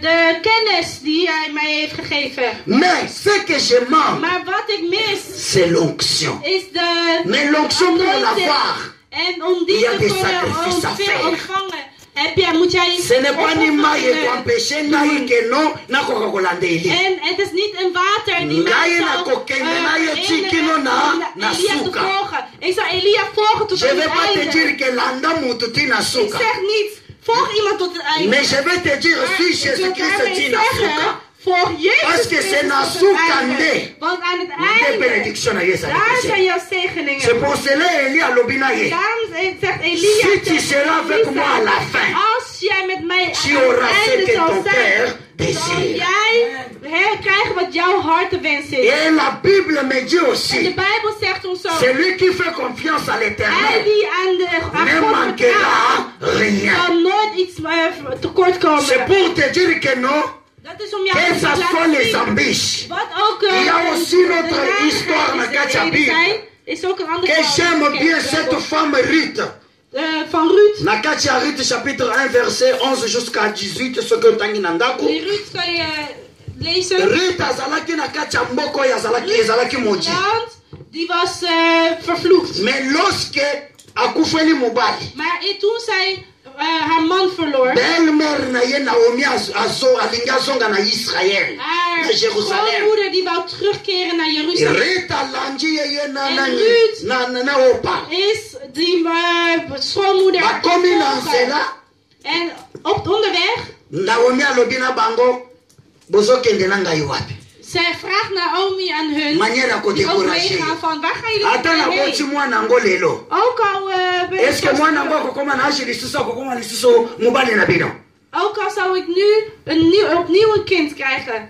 De kennis die hij mij heeft gegeven. Mais ce que je manque, Maar wat ik mis c'est l'onction. is de Mais l'onction pour anointing. l'avoir, En om die Il y a te des kunnen sacrifices à faire. ontvangen, moet jij ce n'est pas ni maille opofferingen t'empêcher ngai que non na kokakolanda Eli. En het is niet een water die mij Ngai na zal kokende na yo tikino na Elia te suka. volgen. Ik zal Elia volgen tot Je aan vais het pas te einde. dire que landa mutu tina Ik suka. zeg niet, volg iemand tot het einde. Mais je vais te dire, Maar suis ik wil Jésus-Christ daarmee tina zeggen, suka. volg Jezus Parce que Christus c'est na tot het suka einde. nde. Want aan het De einde, bénédiction na Yesu daar zijn alipese. jouw zegeningen. C'est pour cela Eli alobi na ye. Daarom zegt Elia Si tu tegen seras avec Elisa, moi à la fin, als jij met mij tu aan het auras ce einde que zal ton zijn, cœur zal désire. jij krijgen wat jouw hartenwens is. Et la Bible me dit En de aussi, Bijbel zegt ons zo. celui qui fait confiance à Hij l'éternel die aan ne God vertrouwt, manquera rien. zal nooit iets tekort komen. C'est pour te dire que non, Dat is om jou que te ça soit laten les zien. ambiches, Wat ook Il y a aussi notre de histoire narigheid na is, de Katia reden Bible. zijn, is ook een andere que verhaal. j'aime Oké, bien Bijbel. cette femme Ruth. van Ruth. Na kati ya Ruth chapitre 1 verset 11 jusqu'à 18 soki otangi na ndako. Die Ruth kan je lezen. Ruth azalaki na kati ya mboka oyo ezalaki moji. Want die was vervloekt. Mais lorsque akufeli mobali, Maar toen zij haar man verloor, belle-mère na ye Naomi alingi azonga na Israël, haar na Jerusalem. schoonmoeder die wou terugkeren naar Jeruzalem, Ruth alandi ye Ruth na Opa. is die schoonmoeder Bakomi na gevolgd. nzela, En op onderweg, Naomi alobi na bango, bozokende na ngai wapi? zij vraagt Naomi aan hun, Manière ya die ook kodekourage. meegaan van, waar gaan jullie Ata na boti heen? mwana ngo lelo. Ook al, Est-ce que mwana ngo akokoma na ashi lisusu akokoma lisusu mobali na bino? ook al zou ik nu opnieuw een kind krijgen,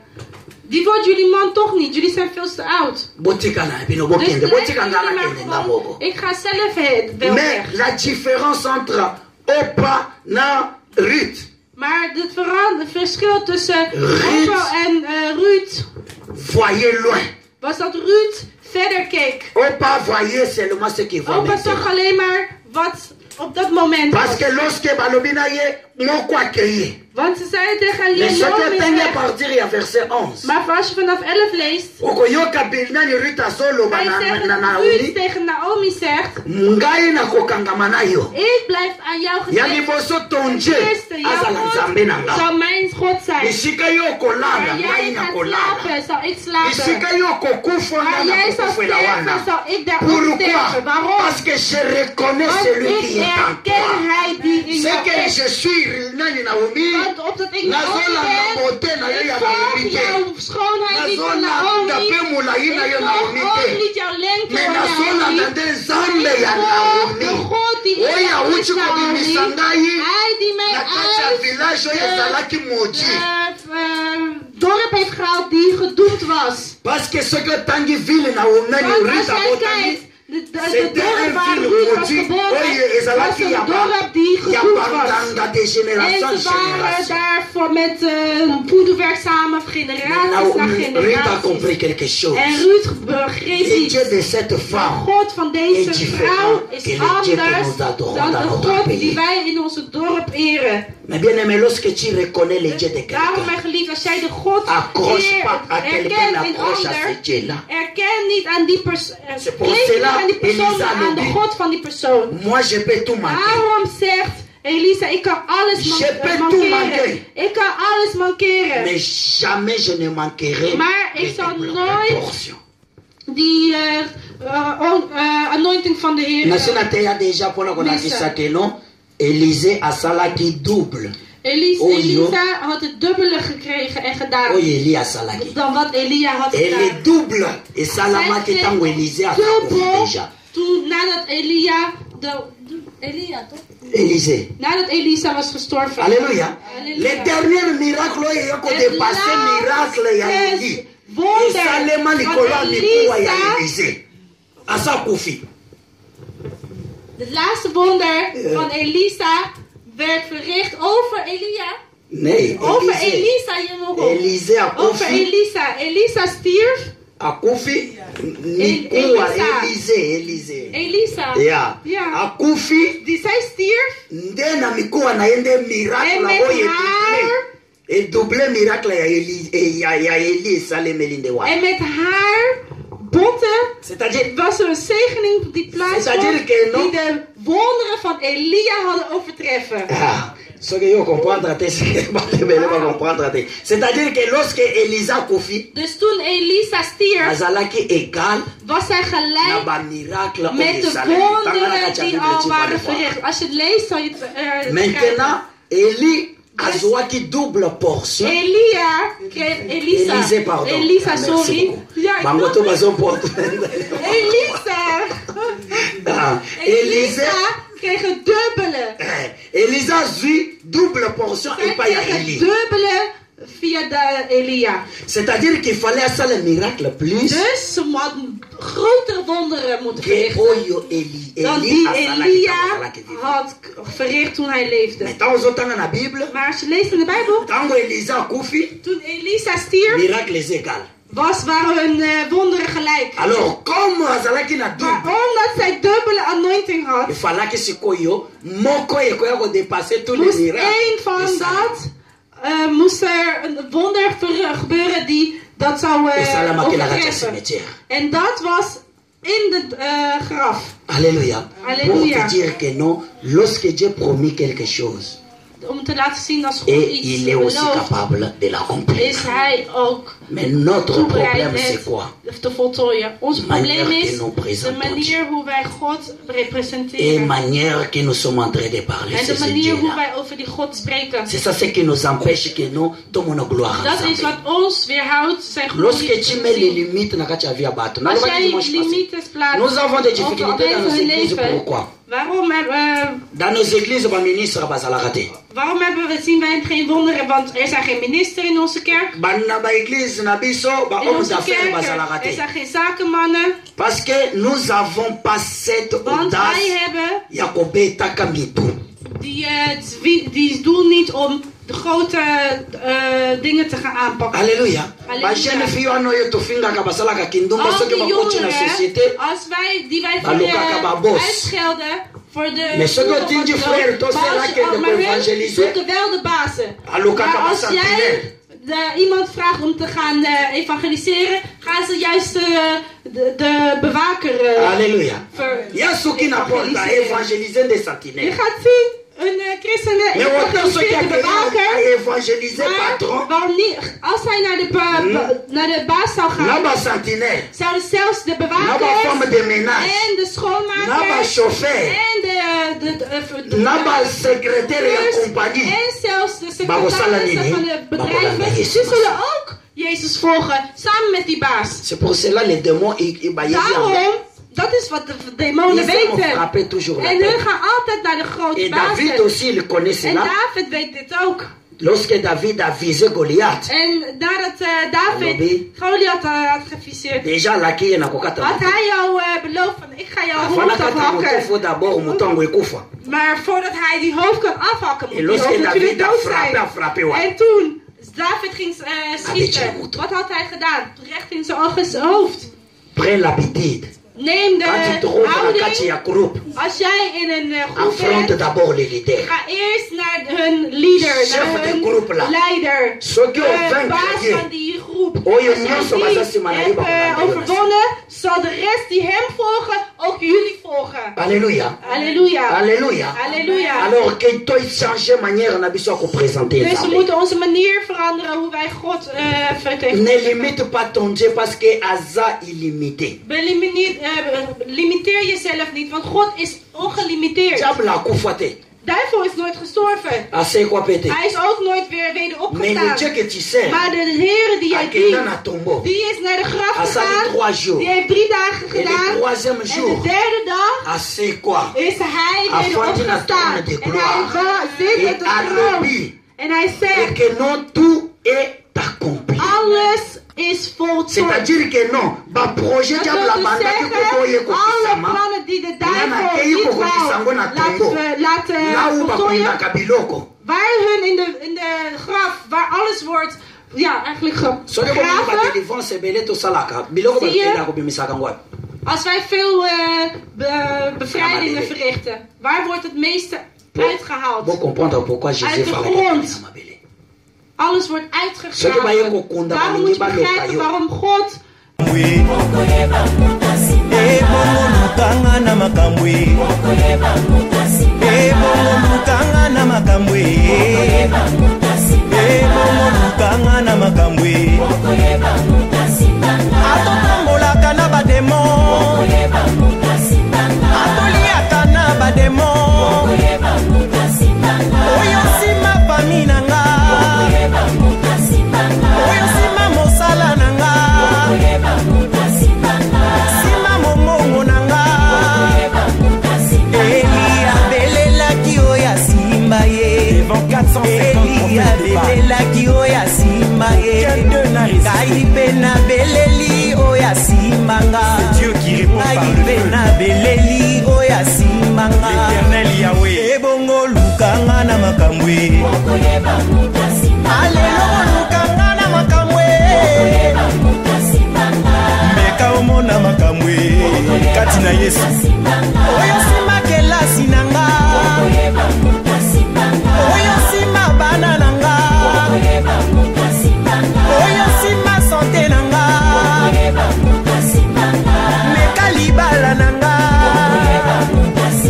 die wordt jullie man toch niet. Jullie zijn veel te oud. Botika na bino Dus bokende, blijf botika jullie nga na maar kende nga gewoon, moko. ik ga zelf wel Mais weg. la différence entre Opa na Ruth, Maar het verschil tussen Ruth. Opa en Ruth voyait loin. was dat Ruth verder keek. Opa voyait seulement ce qu'il voit Opa maintenant. zag alleen maar wat op dat moment Parce was. que lorsque balobi na ye moko accueilli. Want ze zeiden tegen Mais soki Naomi, otangi à partir ya verset 11. maar als je vanaf 11 leest, Okoyoka nani Ruth azoloba hij na zegt, Naomi. Ruth tegen Naomi zegt, Ngai nakokangama na yo. ik blijf aan jou Ya gegeven. liboso tonje Eerste, jouw azala nzambe na God nga. zal mijn God zijn. Esika yo kolala Waar ngai jij gaat nakolala. slapen, zal ik slapen. Esika yo kokufa Waar ngai jij zal nakokufela sterven, wana. zal ik daar ook Pourquoi? sterven. Waarom? Parce que je reconnais Want celui ik qui est en herken toi. hij die in C'est jou que is. je suis nani Naomi. Want opdat ik Naomi Nazolanda ben, beauté na yo ik ya volg Naomi te. jouw schoonheid niet van Nazolanda Naomi. pe molayi na yo Ik Naomi volg ook te. niet jouw lengte Mais van Naomi. nazolanda nde nzambe ya Ik volg de Naomi. God die in Oyo jou awuti is, Naomi. kobimisa ngai Hij die mij na kati ya uit village oyo ezalaki moji. dorp heeft gehaald die gedoemd was. Parce que soki otangi ville na nani Want als Ruth jij abotami, kijkt, de c'était dorp un waar ville Ruth was maudit. geboren, Oyo was ezalaki een ya dorp die ya gedoemd was. banganga de génération En en ze waren génération. daarvoor met voederwerk samen, generaties na Ruth a generaties. compris quelque chose. En Ruth begreep Le iets. Dieu de cette De femme God van est deze différent vrouw que is le Dieu que anders nous adorons dan dans de notre God pays. die wij in onze dorp eren. Mais bien aimé, lorsque tu reconnais le Dieu de Daarom, quelqu'un, mijn geliefd, als jij de God accroche pas à quelqu'un, erkent in accroche à ce ander, Dieu-là. erken niet aan die persoon, C'est pour kleef niet cela, aan die persoon, Elisa maar aan de dit. God van die persoon. Moi, je peux tout manquer. Daarom zegt Elisa, ik kan alles Je peux tout manquer. mankeren. Ik kan alles mankeren. Mais jamais je ne manquerai Maar ik de zal double nooit portion. Die anointing van de Heer. Nasina teya déjà pour qu'on a dit ça que non. Élisée a salaki double. Elisa had het dubbele gekregen en gedaan Oye Eli a salaki. dan wat Elia had Et gedaan. le double. Et salamaki Zij tango Élisée a dubbel déjà. toen nadat Elia toch? Élisée. Nadat Elisa was gestorven. Alléluia. Alléluia. Le dernier miracle est yoko Het dépassé miracle ya laatste Élie. Et wonder salema van Nicolas Mikoua ya Elisa. Élisée. Asa Koufi. Het laatste wonder van Elisa werd verricht over Elia. Nee, Over Élisée. Elisa, je mag op. Élisée a Over Koufi. Elisa. Elisa stierf. A Koufi. Nikoua Elisa. Élisée. Elisa. Ja. Ja. A Koufi. Die zij stierf. Nde na mikoa na ye nde miracle En met oyo haar. edouble miracle ya Eli esalemeli nde wana. En met haar botten C'est-à-dire was er een zegening die plaatsvond. C'est-à-dire que non. Die de wonderen van Elia hadden overtreffen. soki yo comprendre te batebele ba comprendre te. C'est-à-dire que lorsque Elisa Koufi Dus toen Elisa stierf, azalaki égal was zij na gelijk ba miracle oyo met de esalemi. Tanga na wonderen kati ya die Bible al tu vas le waren voir. verricht. Als je het leest, zal je het Maintenant Eli azwaki double portion. Elia kreeg Elisa. Élisée, pardon. Elisa, Merci sorry. beaucoup. Ja, ik Bango wil- to bazo porte. Elisa. Elisa kreeg een dubbele. Elisa zwi double portion Zij et pas ya kreeg een Eli. dubbele via de Elia. C'est-à-dire qu'il fallait à ça le miracle plus Dus ze had grotere wonderen moeten que verrichten oyo dan Eli die asalaki Elia asalaki vivre. had verricht toen hij leefde. Mais tant ozotanga na Bible, Maar als je leest in de Bijbel, tango Elisa akufi, toen Elisa stierf, miracle est égal. waren hun wonderen gelijk. Alors, comme azalaki na Maar double, omdat zij dubbele anointing had, il fallait que sikoyo moko ekoya ko dépasser tous les moest miracles. één van dat, moest er een wonder gebeuren die dat zou Esalama ke la racha overtreffen. cimetière. En dat was in de graf. Alléluia. Alléluia. Pour te dire que non, lorsque Dieu promet quelque chose, Om te laten zien als God et iets il est aussi belooft, capable de l'accomplir. is hij ook Mais notre toebereid problème, c'est het quoi? te voltooien. Ons Manière probleem que is nous de présentons manier hoe wij God Et representeren. manière que nous sommes en train de parler, En c'est de ce manier hoe Dieu-là. wij over die God spreken. C'est ça ce qui nous empêche que nous tombons gloire Dat is ensemble. wat ons weerhoudt zijn Lorsque glorie tu te mets les zien. limites, nakacha via bateau. Als jij limieten plaatst Nous avons des op difficultés dans nos mensen hun églises. leven, Pourquoi? waarom Dans nos églises, le ministre va raté. waarom zien wij geen wonderen? Want er zijn geen minister in onze kerk. Bana ba église na biso ba In hommes onze d'affaires kerk va er raté. zijn geen zakenmannen. Parce que nous avons pas cette Want wij audace. hebben Yakobe takamitu. die doel niet om de grote dingen te gaan aanpakken. Alléluia. Alléluia. Ba jeune fille ano yo to finga ka basala ka kindumba Al soki die ba coach na jongeren, société. als die wij Balokaka babos. uitschelden voor de... Mais ce que tu dis, frère, toi, c'est là qu'elle peut évangéliser. zoeken wel de bazen. Balokaka Maar als basantinel. jij iemand vraagt om te gaan evangeliseren, gaan ze juist de bewaker Alléluia. Il y a ceux qui n'apportent à evangeliseren. évangéliser des Je sentinelles. gaat zien, een christenen Mais autant ceux qui evangeliseert de accueillent à bewaker. évangéliser Maar patron. waarom niet? Als hij naar de baas zou gaan, Naba sentinelle. zouden zelfs de Naba bewakers femme de ménage. en de Naba schoonmakers chauffeur. en de Naba secrétaire et compagnie. en zelfs de Bakosala secretarissen nini? van de Bakolanda bedrijven, Jezus. die zullen ook Jezus volgen, samen met die baas. C'est pour cela les démons ils Daarom, dat is wat de demonen Ils vont weten. frapper toujours la En hun tête. gaan altijd naar de grote Et David baas. aussi, il connaît En cela. David weet dit ook. Lorsque David a visé Goliath, En nadat David Alobi. Goliath had geviseerd, déjà là qui est na kokata. had hij jou beloofd van ik ga jouw Afana hoofd kata moto afhakken. faut d'abord mutango ekufa. Maar voordat hij die hoofd kan afhakken, moet En hij lorsque hoofd natuurlijk David a dood frappé, zijn. a frappé, ouais. En toen David ging Abetje schieten, moet. wat had hij gedaan? Recht in zijn hoofd. Prends l'habitude. Neem Quand tu de trouves la houding. katia groupe, Als jij in een groep affronte bent, d'abord les leaders. ga eerst naar hun leader, Chef naar de hun groep là. leider. Ceux qui ont De vaincu baas Dieu. van die groep. Oyo Als nyonso jij bazasi die manayeba hebt kolanda overwonnen, zal de rest die hem volgen ook jullie volgen. Alléluia. Halleluja. Alléluia. Halleluja. Alors que toi changer manière na biso ko présenter Dus we ça. moeten onze manier veranderen hoe wij God vertegenwoordigen. Ne limite pas ton Dieu parce que Aza illimité. Limiteer jezelf niet, want God is ongelimiteerd. Diable a kufate. Duivel is nooit gestorven. Assez quoi pété. Hij is ook nooit weer Mais le opgestaan. Dieu que tu sers, Maar de Heer die jij akenda na dient, tombeau. die is naar de graf Asali gegaan. 3 jours. Die heeft 3 dagen Et le gedaan. troisième En jour, de derde dag assez quoi. is hij weer Afwantje naar opgestaan. troon de En gloire. hij zit Et op de a troon. lebi. En hij Et zegt, que non tout est accompli. alles is voltooid. C'est-à-dire que non, ba projet Dat diable wil la dus banda ki zeggen, koko ye alle kokisama. plannen die de Nana duivel kei niet koko kisango wou na tombo. laten Là où ba voltooien, kunda kabiloko. waar hun in de graf, waar alles wordt, ja, eigenlijk Soki ko ba gegraven. délivrance belé to salaka. Biloko ba Zie je? kenda ko bimisaka ngwa. Als wij veel bevrijdingen Ja, verrichten, waar wordt het meeste Vous uitgehaald? comprendre pourquoi Jésus Uit de fallait grond. que Mabele. Alles wordt Soki ba ye ko uitgegraven. kunda Daarom moet je begrijpen waarom God ebongolukanga na makambo ebongolukanga na makambo ebongolukanga na makambo atotambolaka na bademo atoliaka na bademo oyo nsima fami na nga oyo nsima mosala na nga nsima momongo na nga Eli abelelaki oyo asimba ye Eli abelelaki oyo asimba ye ngai mpe nabeleli oyo asimbanga ngai mpe nabeleli oyo asimbanga ebongo lukanga na makambo alelo lukanga na makambo kati na Yesu. Oyo sima kelasi nanga, oyo sima bana nanga, oyo sima santé nanga, meka libala nanga.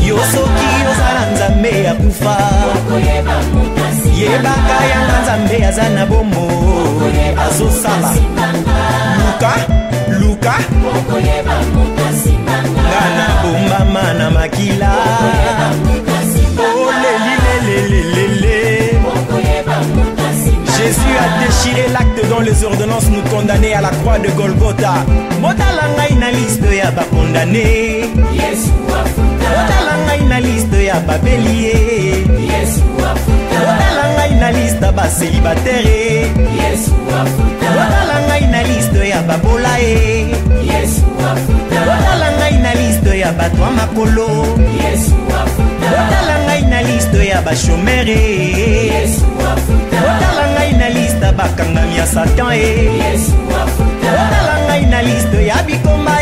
Yo soki ozala nzambe ya kufa, yebaka yanga nzambe aza na bomo azosala. Luka ngana bombama na makila. Oh lelilelelele. Jésus a déchiré l'acte dont les ordonnances nous condamnaient à la croix de Golgotha. Motala ngai na liste ya ba condamné. Motala ngai na liste ya ba bélier. Motala ngai na liste ba célibataire. Motala ngai na liste ya ba bolae. Motala ngai na liste ya ba twa makolo. Motala ngai na liste ya ba chômere. Motala ngai na liste ba kangami ya Satan. Motala ngai na liste ya bikomba.